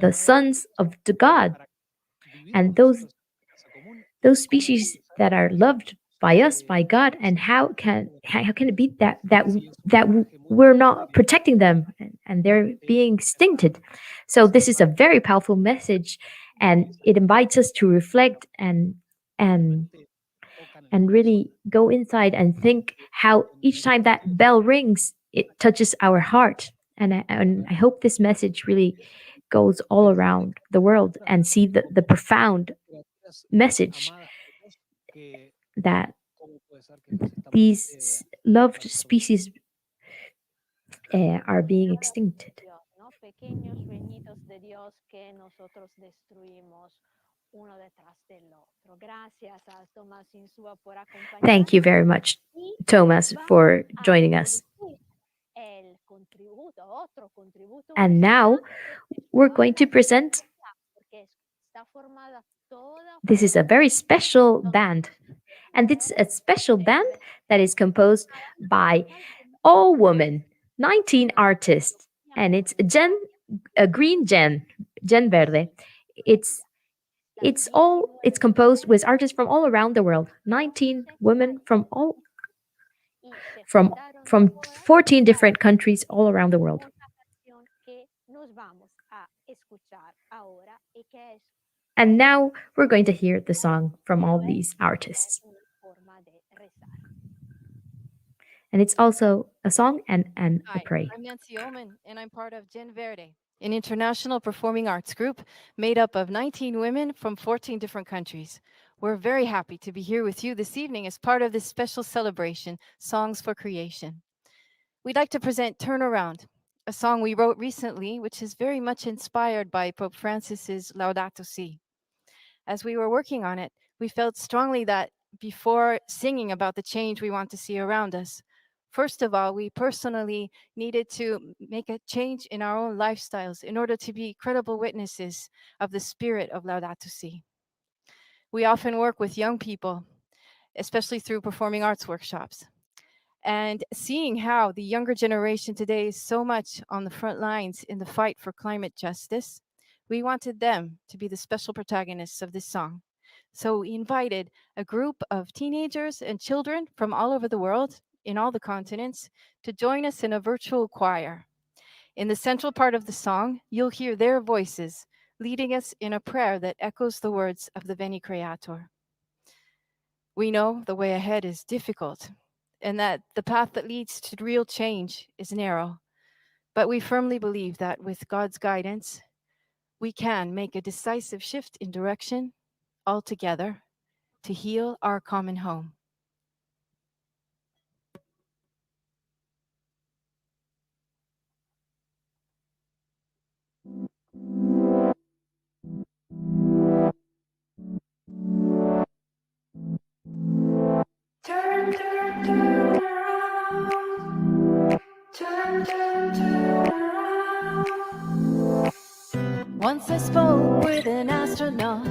the sons of the God, and those species that are loved by us, by God, and how can it be that we're not protecting them and they're being extincted? So this is a very powerful message, and it invites us to reflect and really go inside and think how each time that bell rings, it touches our heart. And I hope this message really goes all around the world and see the profound message that these loved species are being extincted. Pequeños sueñitos de Dios que nosotros destruimos uno detrás del otro. Gracias a Tomás Insúa por acompañarnos. Thank you very much, Thomas, for joining us. And now we're going to present this is a very special band. And it's a special band that is composed by all women, 19 artists. And it's a green Gen Verde. It's composed with artists from all around the world. 19 women from from 14 different countries all around the world. And now we're going to hear the song from all these artists. And it's also a song and a prayer. I'm Nancy Oman, and I'm part of Gen Verde, an international performing arts group made up of 19 women from 14 different countries. We're very happy to be here with you this evening as part of this special celebration, Songs for Creation. We'd like to present Turnaround, a song we wrote recently, which is very much inspired by Pope Francis's Laudato Si. As we were working on it, we felt strongly that before singing about the change we want to see around us, first of all, we personally needed to make a change in our own lifestyles in order to be credible witnesses of the spirit of Laudato Si. We often work with young people, especially through performing arts workshops. And seeing how the younger generation today is so much on the front lines in the fight for climate justice, we wanted them to be the special protagonists of this song. So we invited a group of teenagers and children from all over the world, in all the continents, to join us in a virtual choir. In the central part of the song, you'll hear their voices leading us in a prayer that echoes the words of the Veni Creator. We know the way ahead is difficult and that the path that leads to real change is narrow, but we firmly believe that with God's guidance, we can make a decisive shift in direction altogether to heal our common home. Turn, turn, turn around. Turn, turn, turn around. Once I spoke with an astronaut,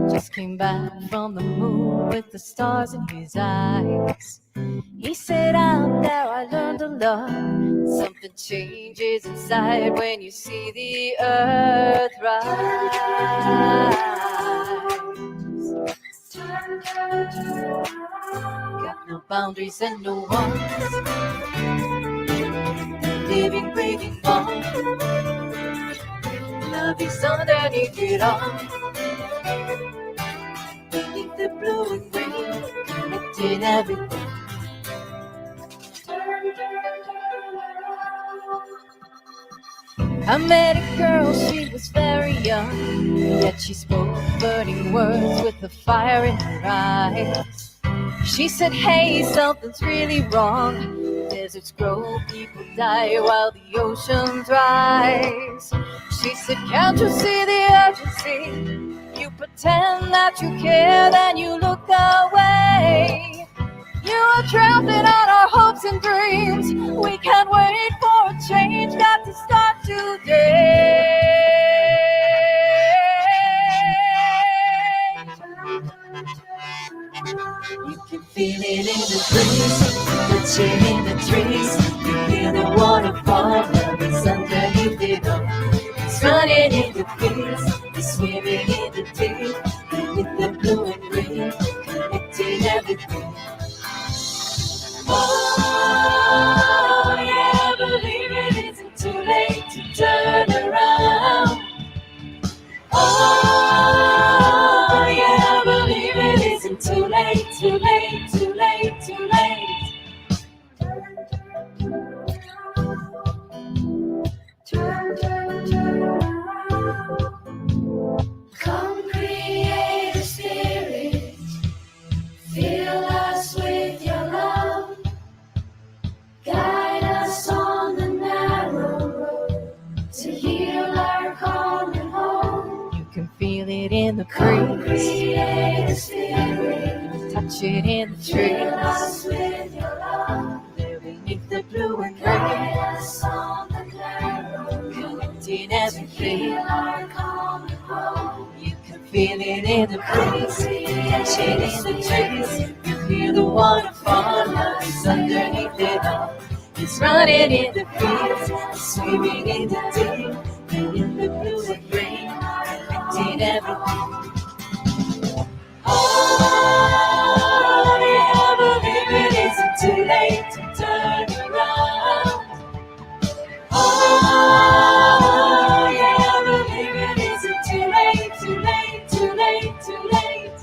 just came back from the moon with the stars in his eyes. He said, out there I learned a lot. Something changes inside when you see the earth rise. Turn, turn, turn around. Got no boundaries and no walls. Living, breathing bond. Love is underneath it all. Beneath the blue and green, connecting everything. I met a girl, she was very young, yet she spoke burning words with the fire in her eyes. She said, hey, something's really wrong. Deserts grow, people die while the oceans rise. She said, can't you see the urgency? You pretend that you care, then you look away. You are trampling on our hopes and dreams. We can't wait for a change, got to start today. You can feel it in the breeze, the chill in the trees. You feel the waterfall, love is underneath it all. It's running in the fields, it's swimming in the deep. With the blue and green, connecting everything. Oh, yeah, believe it isn't too late to turn around. Oh, yeah, believe it isn't too late, too late, too late, too late. Turn, turn, turn around. Come create a spirit. Fill us with your love. Guide us on the narrow road to heal our common home. You can feel it in the Come breeze, create a spirit. touch it in the Fill us trees. with your love. There beneath the blue and Guide green, us on the narrow road connecting to everything. heal our common home. You can feel feel it in the breeze and shade in the trees. You hear the waterfall noise underneath it all. It's running in the fields, swimming in the deep, and in the blue and green, reflecting everything. Oh, yeah, believe it isn't too late to turn around. Oh, yeah, believe it isn't too late, too late, too late, too late.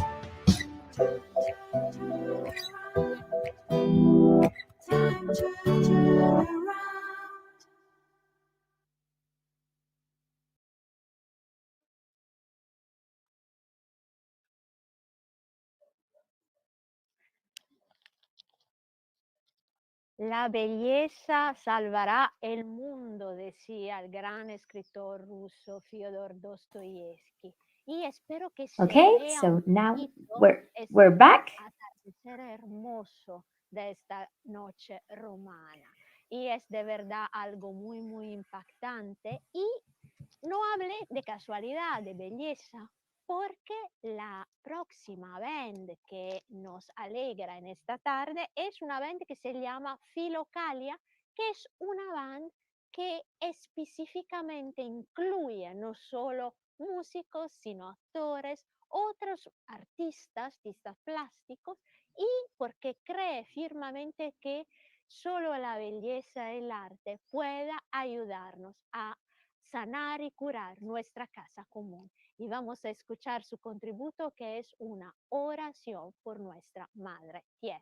Time to turn around. La belleza salvará el mundo, decía el gran escritor ruso Fyodor Dostoyevsky. Y espero que se Okay, vea so un now poquito we're back. atardecer hermoso de esta noche romana. Y es de verdad algo muy, muy impactante. Y no hablé de casualidad, de belleza, porque la próxima band que nos alegra en esta tarde es una band que se llama Filocalya, que es una band que específicamente incluye no solo músicos, sino actores, otros artistas plásticos, y porque cree firmemente que solo la belleza y el arte pueda ayudarnos a sanar y curar nuestra casa común. Y vamos a escuchar su contributo, que es una oración por nuestra Madre Tierra.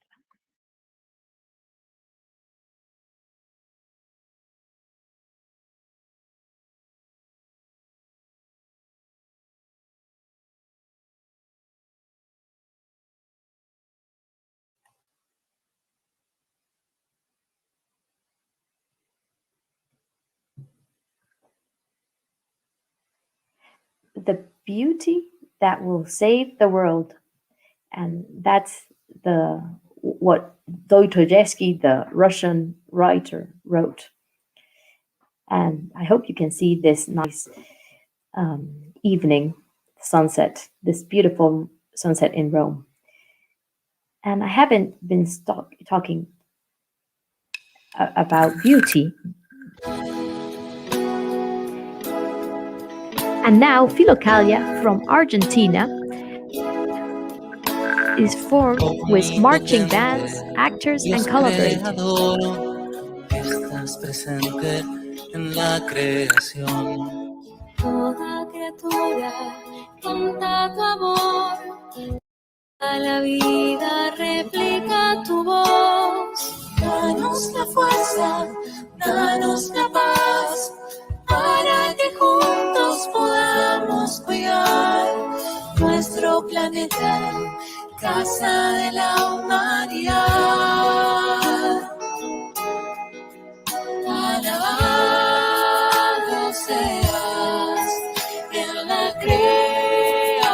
The beauty that will save the world. And that's what Dostoevsky, the Russian writer, wrote. And I hope you can see this nice evening sunset, this beautiful sunset in Rome. And I haven't been talking about beauty. And now Filocalya from Argentina is formed with marching bands, actors, and collaborators. Estás presente en la creación. Toda criatura canta tu amor. A la vida replica tu voz. Danos la fuerza, danos la paz, para que juntos podamos cuidar nuestro planeta, casa de la humanidad. Alabado seas en la creación,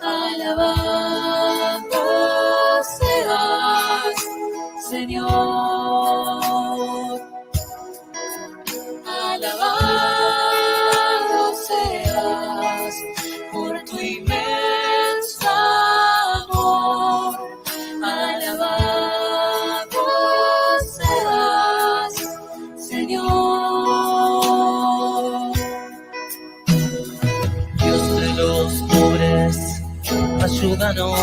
alabado seas, Señor. Alabado seas por tu inmenso amor. Alabado seas, Señor. Dios de los pobres, ayúdanos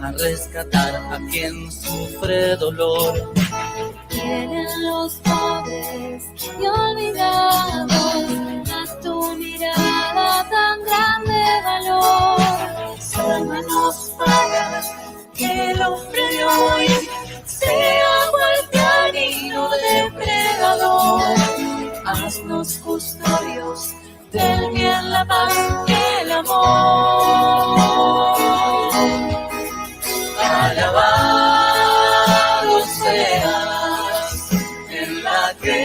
a rescatar a quien sufre dolor. Tienen los pobres y olvidados, a tu mirada tan grande valor. Sálvanos para que el hombre de hoy sea guardianino depredador. Haznos custodios del bien, la paz y el amor. Alabado seas en la creación,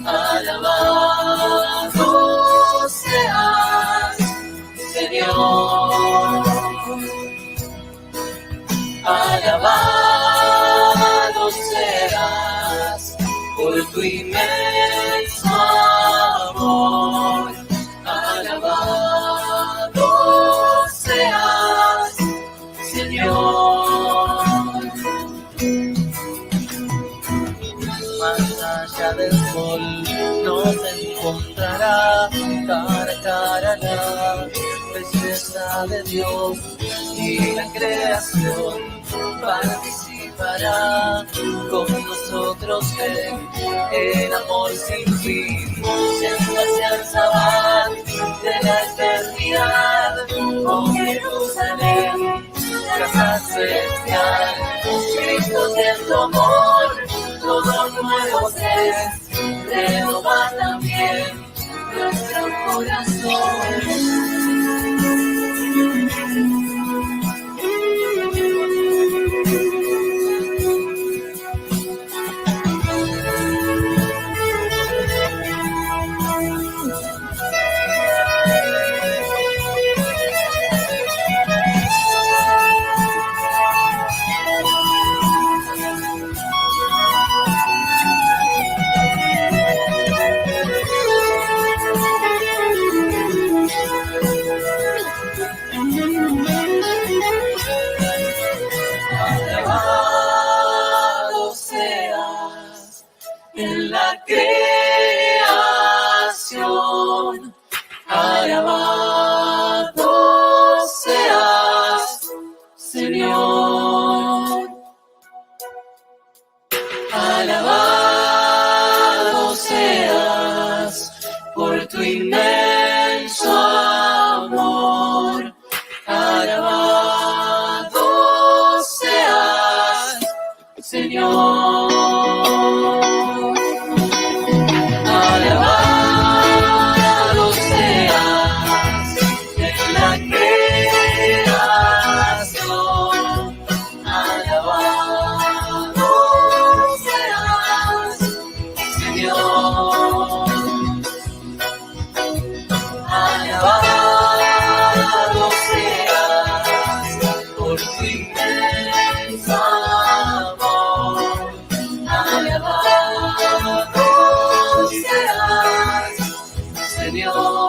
alabado seas, Señor. Alabado seas por tu inmenso sol nos encontrará cara a cara la belleza de Dios y la creación participará con nosotros en el amor sin fin, yendo hacia el sabbat de la eternidad, oh Jerusalén, casa celestial, Cristo en tu amor, todo nuevo es, renova también nuestro corazón. Alabado seas en la creación, alabado seas, Señor. Alabado seas por tu inmenso amor. Alabado seas, Señor. Alabado seas en la creación. Alabado seas, Señor. Alabado seas por tu inmenso amor. Alabado seas, Señor.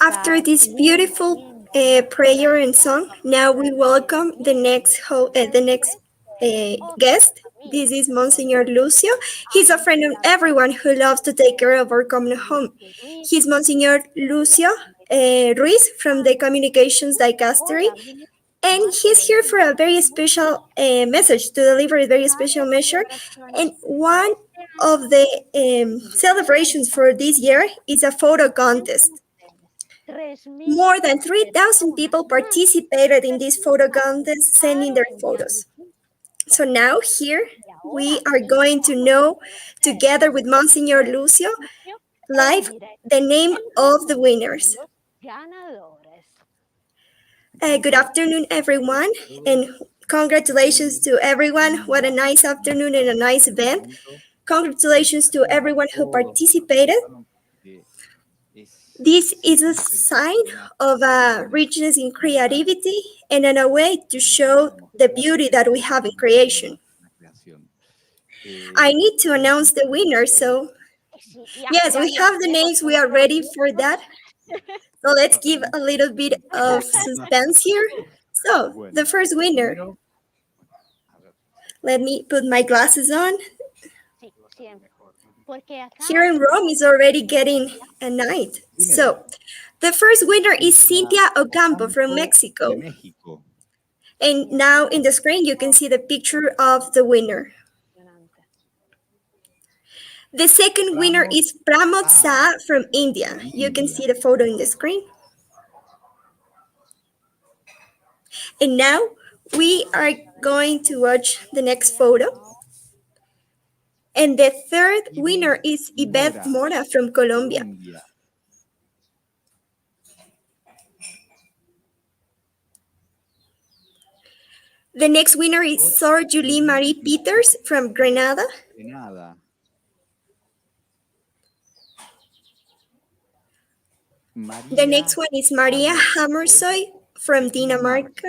After this beautiful prayer and song, now we welcome the next guest. This is Monsignor Lucio. He's a friend of everyone who loves to take care of our common home. He's Monsignor Lucio Ruiz from the Communications Dicastery, and he's here for a very special message, to deliver a very special measure. And one of the celebrations for this year is a photo contest. More than 3,000 people participated in this photo contest, sending their photos. So now here we are going to know, together with Monsignor Lucio, live the name of the winners. Good afternoon, everyone, and congratulations to everyone. What a nice afternoon and a nice event. Congratulations to everyone who participated. This is a sign of a richness in creativity and in a way to show the beauty that we have in creation. I need to announce the winner, so yes, we have the names, we are ready for that. So let's give a little bit of suspense here. So, the first winner. Let me put my glasses on. Here in Rome is already getting a night. So, the first winner is Cynthia Ocampo from Mexico. And now in the screen, you can see the picture of the winner. The second winner is Pramod Shah from India. You can see the photo in the screen. And now we are going to watch the next photo. And the third winner is Yvette Mora from Colombia. The next winner is Sor Julie Marie Peters from Grenada. The next one is Maria Hammersoy from Denmark.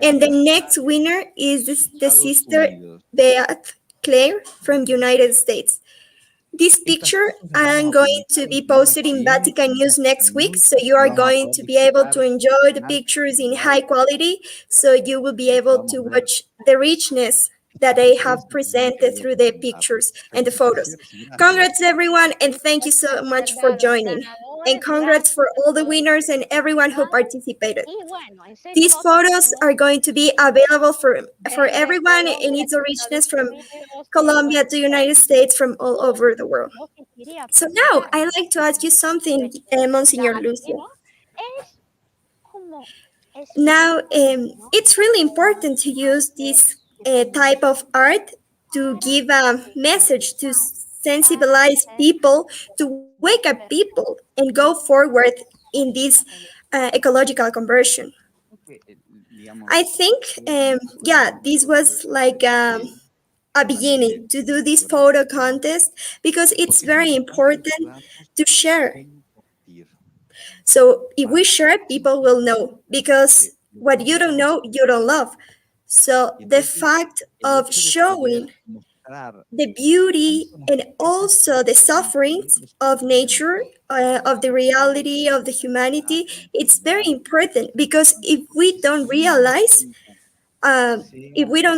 And the next winner is the sister Beat Claire from United States. This picture I'm going to be posted in Vatican News next week, so you are going to be able to enjoy the pictures in high quality, so you will be able to watch the richness that they have presented through the pictures and the photos. Congrats everyone, and thank you so much for joining. And congrats for all the winners and everyone who participated. These photos are going to be available for everyone in its richness from Colombia to United States, from all over the world. So now I'd like to ask you something, Monsignor Lucio. Now, it's really important to use this type of art to give a message, to sensibilize people, to wake up people and go forward in this ecological conversion. I think, yeah, this was like a beginning to do this photo contest because it's very important to share. So if we share, people will know, because what you don't know, you don't love. So the fact of showing the beauty and also the sufferings of nature, of the reality of the humanity, it's very important, because if we don't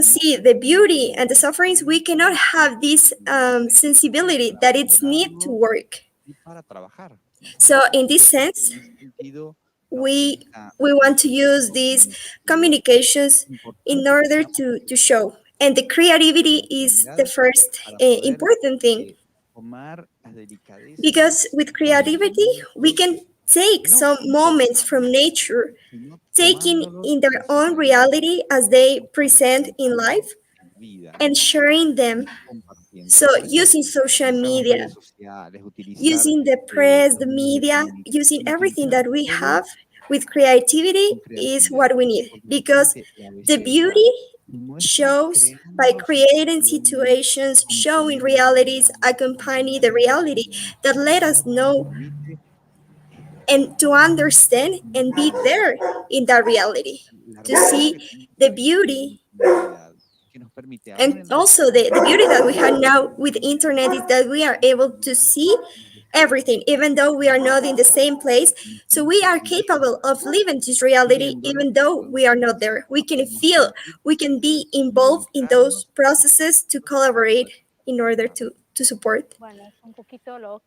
see the beauty and the sufferings, we cannot have this sensibility that it's need to work. So in this sense, we want to use these communications in order to show. And the creativity is the first important thing, because with creativity, we can take some moments from nature, taking in their own reality as they present in life, and sharing them. So using social media, using the press, the media, using everything that we have with creativity is what we need, because the beauty shows by creating situations, showing realities, accompany the reality that let us know and to understand and be there in that reality, to see the beauty. And also the beauty that we have now with the internet is that we are able to see everything, even though we are not in the same place. So we are capable of living this reality, even though we are not there. We can feel, we can be involved in those processes to collaborate in order to support.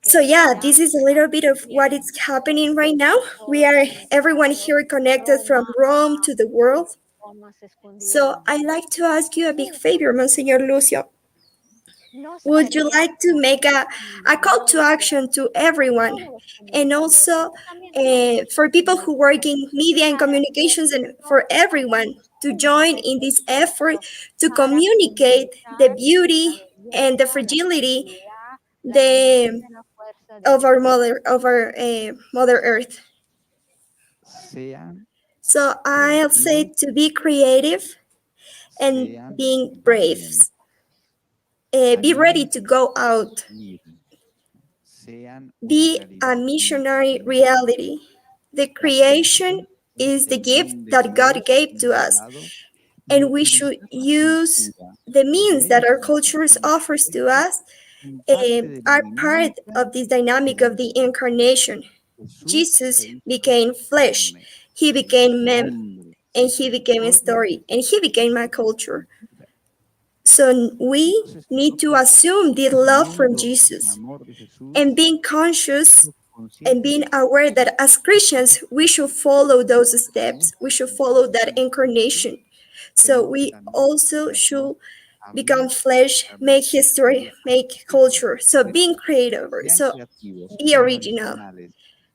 So yeah, this is a little bit of what is happening right now. We are everyone here connected from Rome to the world. So I'd like to ask you a big favor, Monsignor Lucio. Would you like to make a call to action to everyone, and also for people who work in media and communications, and for everyone to join in this effort to communicate the beauty and the fragility the of our mother Earth? So I'll say to be creative and being brave. Be ready to go out. Be a missionary reality. The creation is the gift that God gave to us, and we should use the means that our cultures offers to us, are part of this dynamic of the incarnation. Jesus became flesh, he became man, and he became a story, and he became my culture. So we need to assume the love from Jesus, and being conscious and being aware that as Christians, we should follow those steps. We should follow that incarnation. So we also should become flesh, make history, make culture. So being creative, so be original.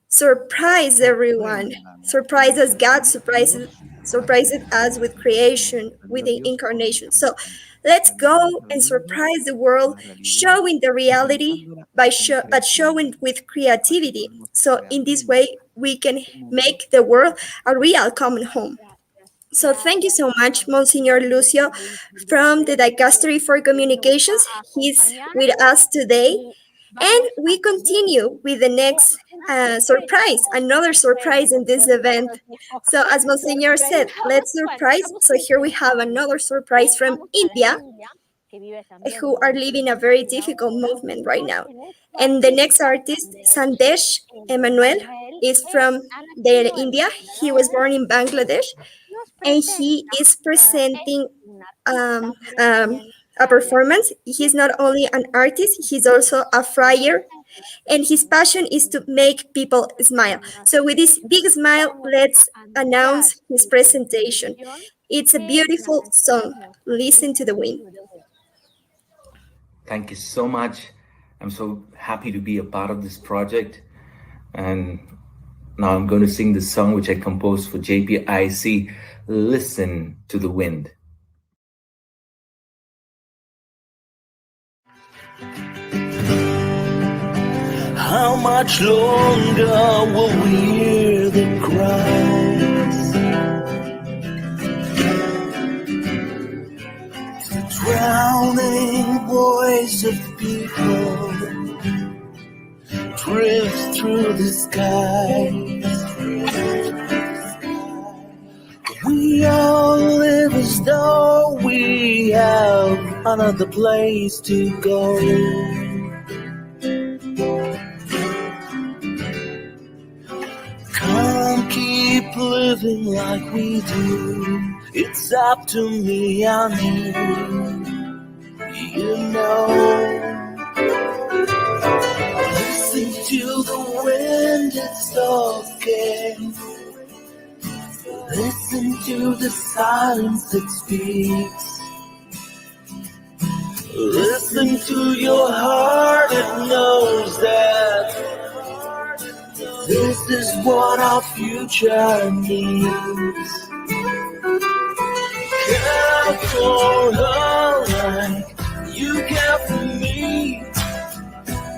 Surprise everyone. Surprise us, God surprises us with creation, with the incarnation. So let's go and surprise the world, showing the reality but showing with creativity. So in this way, we can make the world a real common home. So thank you so much, Monsignor Lucio from the Dicastery for Communications. He's with us today. And we continue with the next surprise, another surprise in this event. So as Monsignor said, let's surprise. So here we have another surprise from India, who are living a very difficult movement right now. And the next artist, Sandesh Emmanuel, is from India. He was born in Bangladesh, and he is presenting a performance. He's not only an artist, he's also a friar, and his passion is to make people smile. So with this big smile, let's announce his presentation. It's a beautiful song. Listen to the wind. Thank you so much. I'm so happy to be a part of this project. And now I'm going to sing the song which I composed for JPIC, Listen to the Wind. How much longer will we hear the cries? The drowning voice of people drift through the skies. We all live as though we have another place to go. Can't keep living like we do. It's up to me and you know. Listen to the wind, it's talking. Listen to the silence that speaks. Listen to your heart, it knows that this is what our future needs. Care for her like you care for me.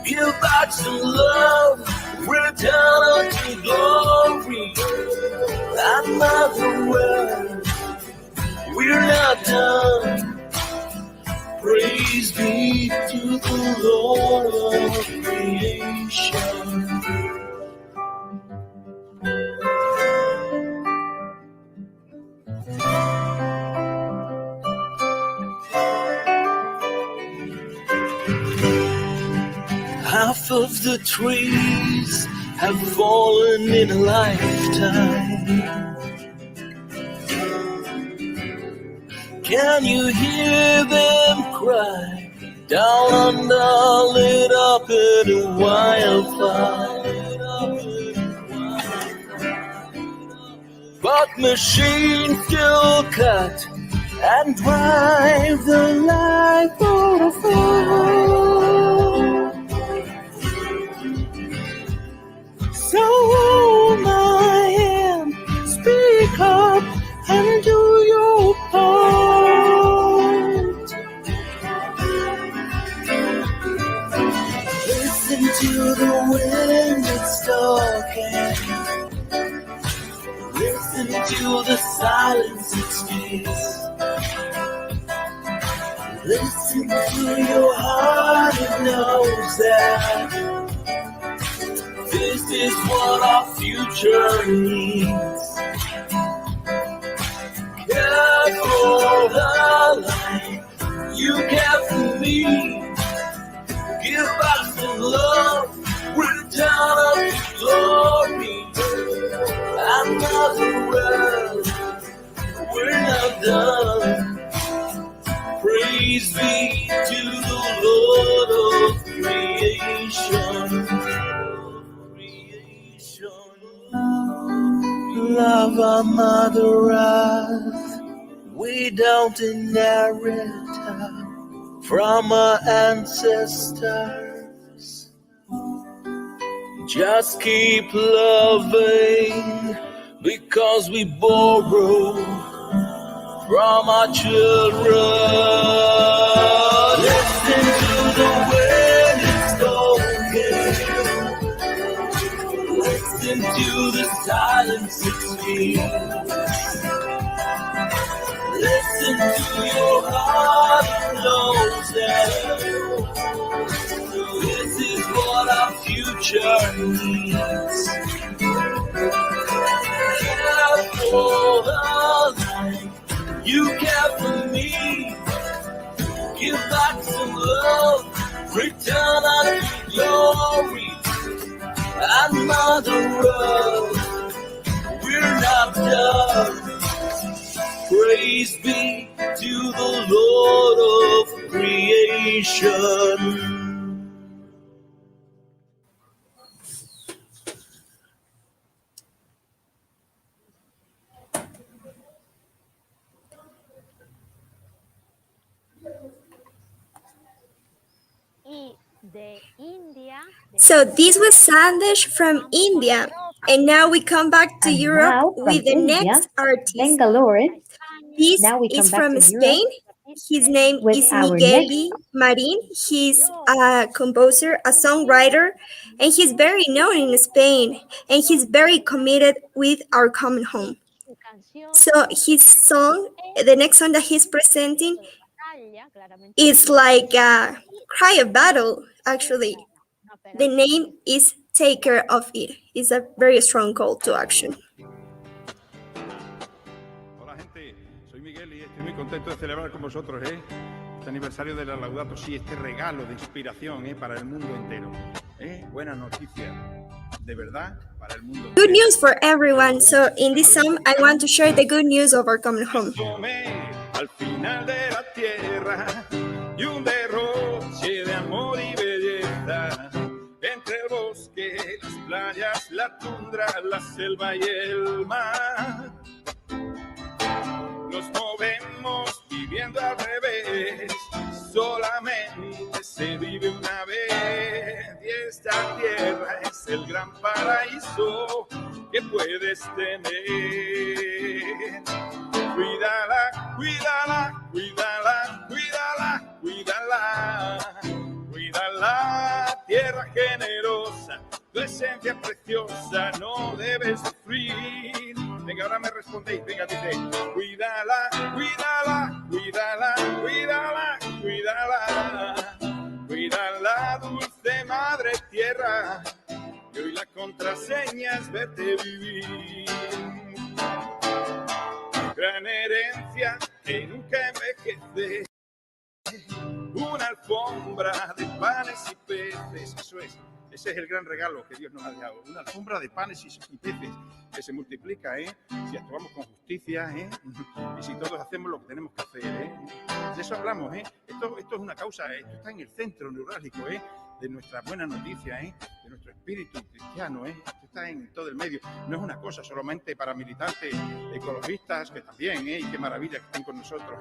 Give back some love, return unto glory. Another world, we're not done. Praise be to the Lord of creation. Half of the trees have fallen in a lifetime. Can you hear them cry? Down under, lit up in a wildfire. But machines still cut and drive the life out of us. So hold my hand, speak up and do your part. Listen to the wind, it's talking. Listen to the silence, it speaks. Listen to your heart, it knows that this is what our future needs. Care for her like you care for me. Give back some love, return of glory. Another world, we're not done. Praise be to the Lord of creation. Love our Mother Earth, we don't inherit her from our ancestors. Just keep loving, because we borrow from our children. Listen to the wind, it's talking. Listen to the silence, it speaks. Listen to your heart, it knows that this is journeys. Care for the life you care for me. Give back some love, return unto glory. And Mother Earth, we're not done. Praise be to the Lord of creation. So this was Sandesh from India. And now we come back to And Europe now from with the India, next artist. Bangalore. This Now we is come back from to Spain. Europe His name with is our next Migueli Marin. He's a composer, a songwriter, and he's very known in Spain. And he's very committed with our common home. So his song, the next song that he's presenting, is like a cry of battle, actually. The name is Take Care of It. It's a very strong call to action. Hola gente, soy Migueli y estoy muy contento de celebrar con vosotros este aniversario de la Laudato Si, este regalo de inspiración para el mundo entero. Buena noticia, de verdad, para el mundo entero. Good news for everyone. So in this song, I want to share the good news of our common home. Al final de la tierra y un derroche de amor y belleza entre el bosque, las playas, la tundra, la selva y el mar. Nos movemos viviendo al revés, solamente se vive una vez y esta tierra es el gran paraíso que puedes tener. Cuídala, cuídala, cuídala, cuídala, cuídala, cuídala, tierra generosa, tu esencia preciosa, no debes sufrir. Venga, ahora me respondéis, venga, dice, cuídala, cuídala, cuídala, cuídala, cuídala, cuídala, dulce madre tierra, y hoy la contraseña es verte vivir. Gran herencia que nunca envejece, una alfombra de panes y peces, eso es. Ese es el gran regalo que Dios nos ha dado, una alfombra de panes y peces que se multiplica, si actuamos con justicia, y si todos hacemos lo que tenemos que hacer, De eso hablamos, Esto es una causa, esto está en el centro neurálgico, de nuestra buena noticia, de nuestro espíritu cristiano, esto está en todo el medio. No es una cosa solamente para militantes ecologistas, que también, y qué maravilla que estén con nosotros,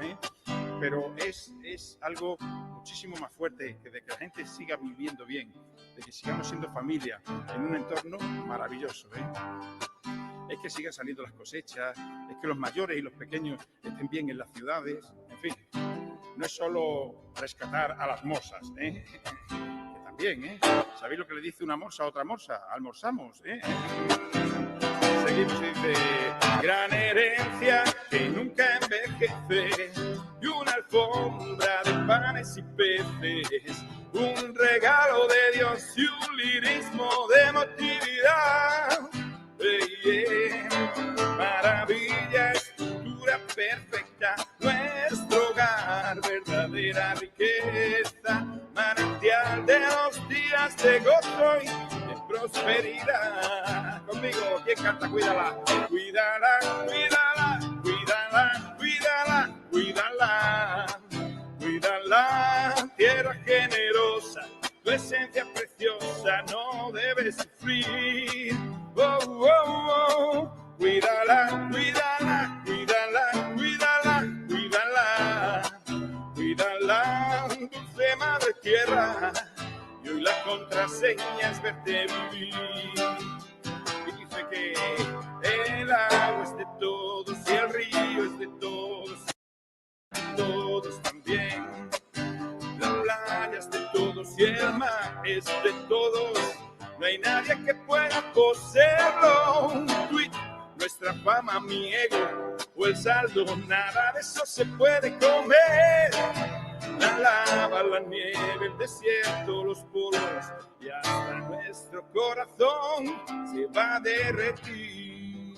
pero es algo muchísimo más fuerte, que de que la gente siga viviendo bien, de que sigamos siendo familia en un entorno maravilloso, Es que sigan saliendo las cosechas, es que los mayores y los pequeños estén bien en las ciudades, en fin, no es solo rescatar a las morsas, que también, ¿sabéis lo que le dice una morsa a otra morsa? Almorzamos, Seguimos y dice, gran herencia que nunca envejece, y una alfombra de panes y peces, un regalo de Dios y un lirismo de emotividad. Maravilla, estructura perfecta, nuestro hogar, verdadera riqueza, manantial de los días de gozo y de prosperidad. Conmigo, ¿quién canta? Cuídala, cuídala, cuídala, cuídala, cuídala, cuídala, cuídala, tierra generosa, tu esencia preciosa no debe sufrir. Oh, oh, oh. Cuídala, cuídala, cuídala, cuídala, cuídala, cuídala, dulce madre tierra, y hoy la contraseña es verte vivir. Y dice que el agua es de todos y el río es de todos, todos también. La playa es de todos y el mar es de todos. No hay nadie que pueda poseerlo. Un tuit, nuestra fama, mi ego o el saldo, nada de eso se puede comer. la lava, la nieve, el desierto, los polos y hasta nuestro corazón se va a derretir.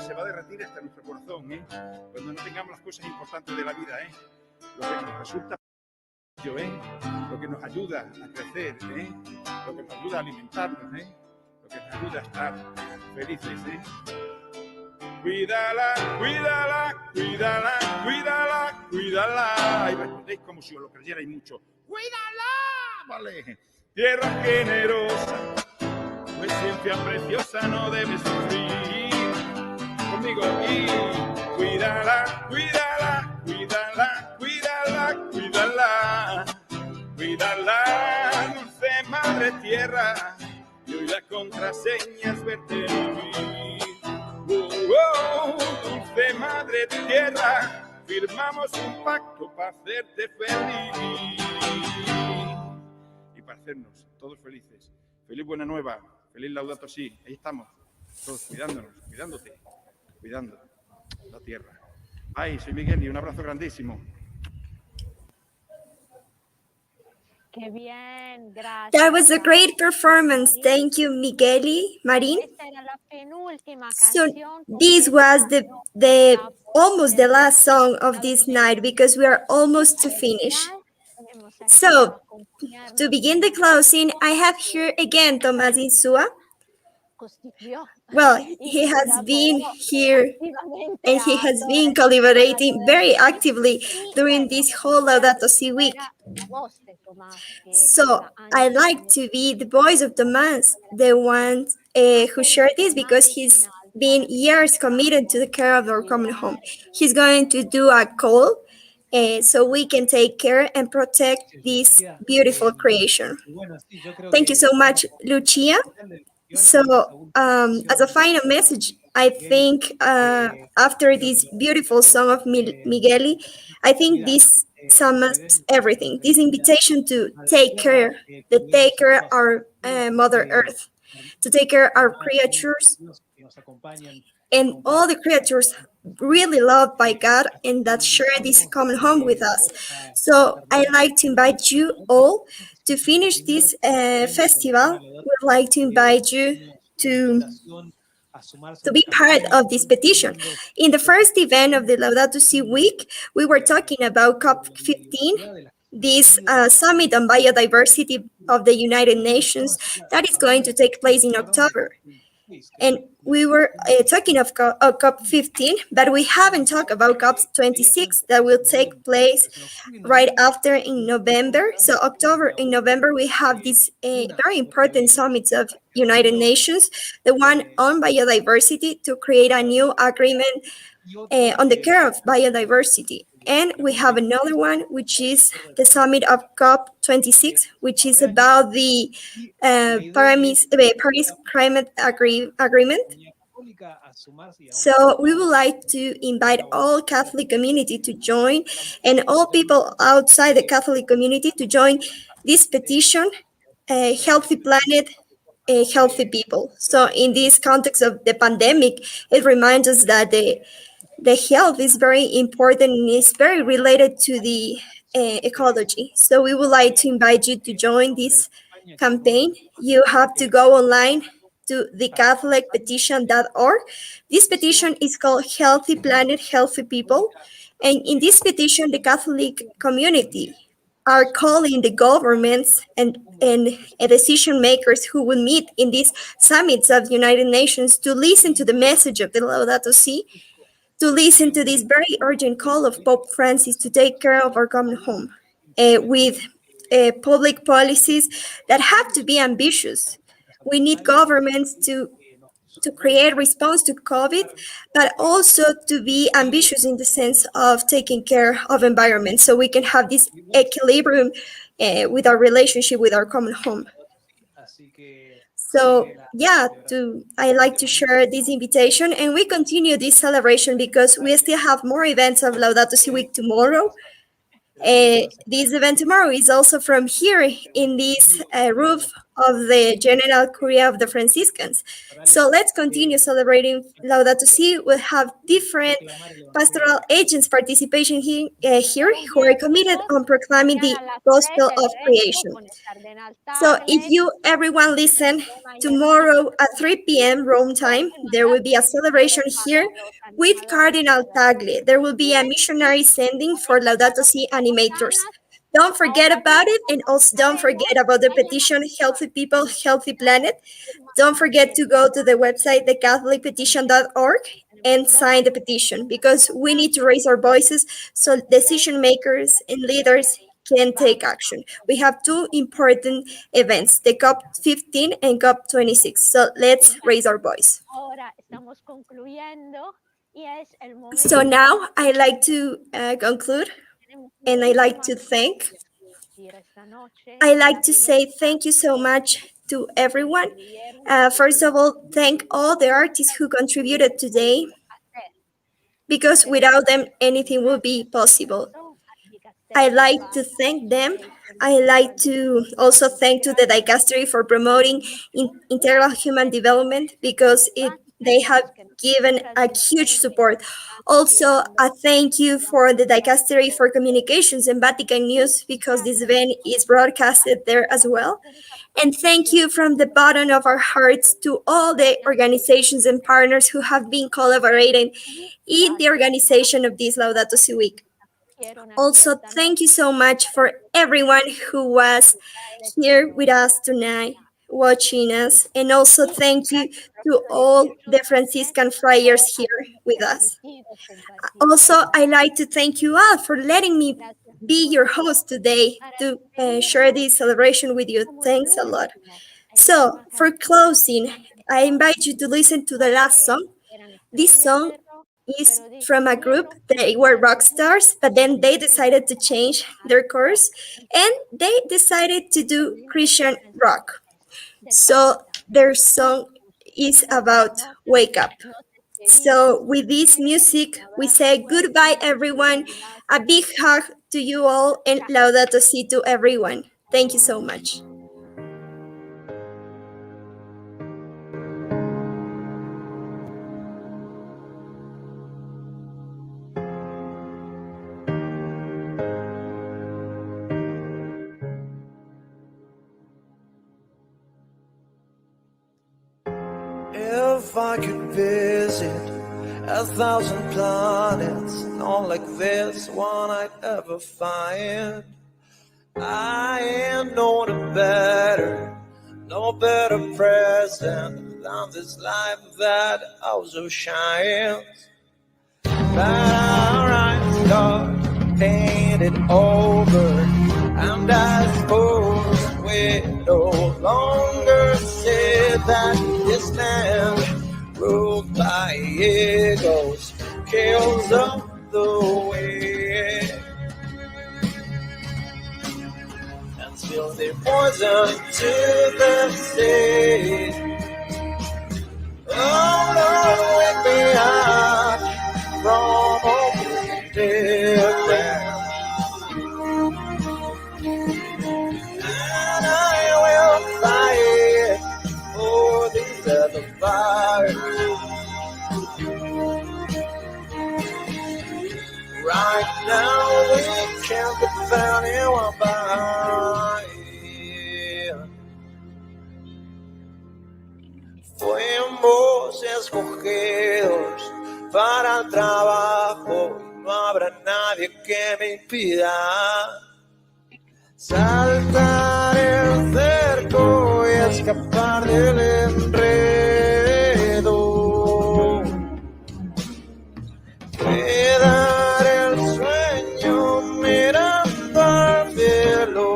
Se va a derretir hasta nuestro corazón, cuando no tengamos las cosas importantes de la vida, lo que nos resulta, lo que nos ayuda a crecer, lo que nos ayuda a alimentarnos, lo que nos ayuda a estar felices. Cuídala, cuídala, cuídala, cuídala, cuídala. Y respondéis como si os lo creyerais mucho. ¡Cuídala! Vale. Tierra generosa, tu esencia preciosa no debe sufrir. Conmigo aquí. Cuídala, cuídala, cuídala, cuídala, cuídala. Cuídala, dulce madre tierra. Y hoy la contraseña es verte vivir. Dulce madre tierra, firmamos un pacto para hacerte feliz y para hacernos todos felices. Feliz Buena Nueva, feliz Laudato Si. Ahí estamos, todos cuidándonos, cuidándote, cuidando la tierra. Ay, soy Migueli, un abrazo grandísimo. Qué bien, gracias. That was a great performance. Thank you, Migueli, Marin. Esta era la penúltima So canción. this was the almost the last song of this night because we are almost to finish. So to begin the closing, I have here again Tomás Insua. Well, he has been here and he has been collaborating very actively during this whole Laudato Si week. So I like to be the voice of Tomás, the one who shared this because he's been years committed to the care of our common home. He's going to do a call so we can take care and protect this beautiful creation. Thank you so much, Lucia. So as a final message, I think after this beautiful song of Migueli, I think this sums everything. This invitation to take care our Mother Earth, to take care of our creatures, and all the creatures really loved by God and that share this common home with us. So I'd like to invite you all to finish this festival. We'd like to invite you to be part of this petition. In the first event of the Laudato Si week, we were talking about COP15, this summit on biodiversity of the United Nations that is going to take place in October. And we were talking of COP15, but we haven't talked about COP26 that will take place right after in November. So October and November, we have these very important summits of United Nations, the one on biodiversity to create a new agreement on the care of biodiversity. And we have another one, which is the summit of COP26, which is about the Paris Climate Agreement. So we would like to invite all Catholic community to join and all people outside the Catholic community to join this petition, Healthy Planet, Healthy People. So in this context of the pandemic, it reminds us that the health is very important and is very related to the ecology. So we would like to invite you to join this campaign. You have to go online to thecatholicpetition.org. This petition is called Healthy Planet, Healthy People. And in this petition, the Catholic community are calling the governments and decision makers who will meet in these summits of the United Nations to listen to the message of the Laudato Si, to listen to this very urgent call of Pope Francis to take care of our common home with public policies that have to be ambitious. We need governments to create response to COVID, but also to be ambitious in the sense of taking care of environment so we can have this equilibrium with our relationship with our common home. So yeah, I like to share this invitation, and we continue this celebration because we still have more events of Laudato Si Week tomorrow. This event tomorrow is also from here in this roof of the General Curia of the Franciscans. So let's continue celebrating Laudato Si. We'll have different pastoral agents participation here who are committed on proclaiming the gospel of creation. So if you everyone listen, tomorrow at 3 p.m. Rome time, there will be a celebration here with Cardinal Tagle. There will be a missionary sending for Laudato Si animators. Don't forget about it, and also don't forget about the petition Healthy People, Healthy Planet. Don't forget to go to the website, thecatholicpetition.org, and sign the petition, because we need to raise our voices so decision makers and leaders can take action. We have two important events, the COP15 and COP26. So let's raise our voice. So now I like to conclude, and I like to thank. I like to say thank you so much to everyone. First of all, thank all the artists who contributed today, because without them, anything will be possible. I like to thank them. I like to also thank to the Dicastery for promoting integral human development, because they have given a huge support. Also, a thank you for the Dicastery for Communications and Vatican News, because this event is broadcasted there as well. And thank you from the bottom of our hearts to all the organizations and partners who have been collaborating in the organization of this Laudato Si Week. Also, thank you so much for everyone who was here with us tonight, watching us. And also thank you to all the Franciscan friars here with us. Also, I'd like to thank you all for letting me be your host today to share this celebration with you. Thanks a lot. So, for closing, I invite you to listen to the last song. This song is from a group. They were rock stars, but then they decided to change their course and they decided to do Christian rock. So their song is about wake up. So with this music, we say goodbye, everyone. A big hug to you all, and Laudato Si to everyone. Thank you so much. If I could visit 1,000 planets, not like this one I'd ever find. I ain't known no better present than this life that also shines. But our eyes start painted over, and I suppose we no longer say that this land ruled by egos kills up the way, and still they poison to the sea. Oh Lord, wake me up from all different, and I will fight for these other fires. Right now we can't defend anyone by. Fuimos escogidos para el trabajo, no habrá nadie que me impida saltar el cerco y escapar del enredo, cuidar el sueño mirando al cielo.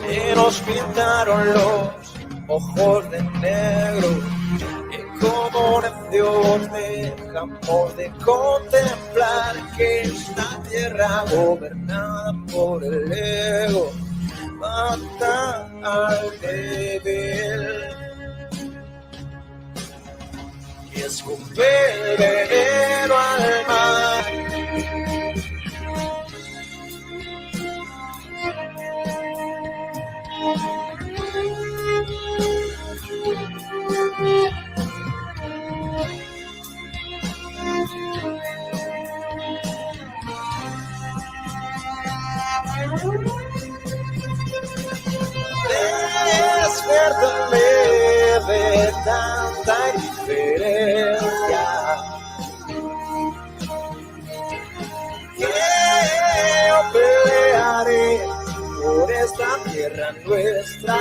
Y nos pintaron los ojos de negro, y como necios dejamos de contemplar que esta tierra gobernada por el ego mata al débil y escupe el veneno al mar. Despiértame de tanta indiferencia. Que yo pelearé por esta tierra nuestra.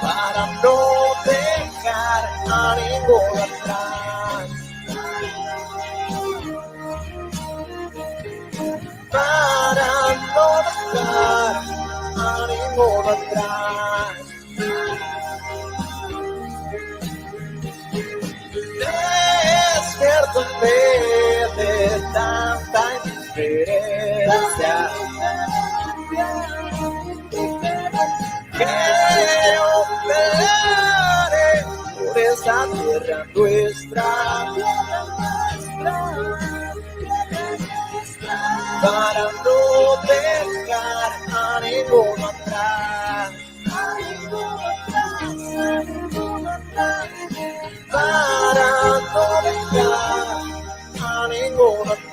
Para no dejar a ninguno atrás. Para no dejar a ninguno atrás. Despiértame de tanta indiferencia. Que yo pelearé por esta tierra nuestra. Para no dejar a ninguno atrás. Para no dejar a ninguno atrás.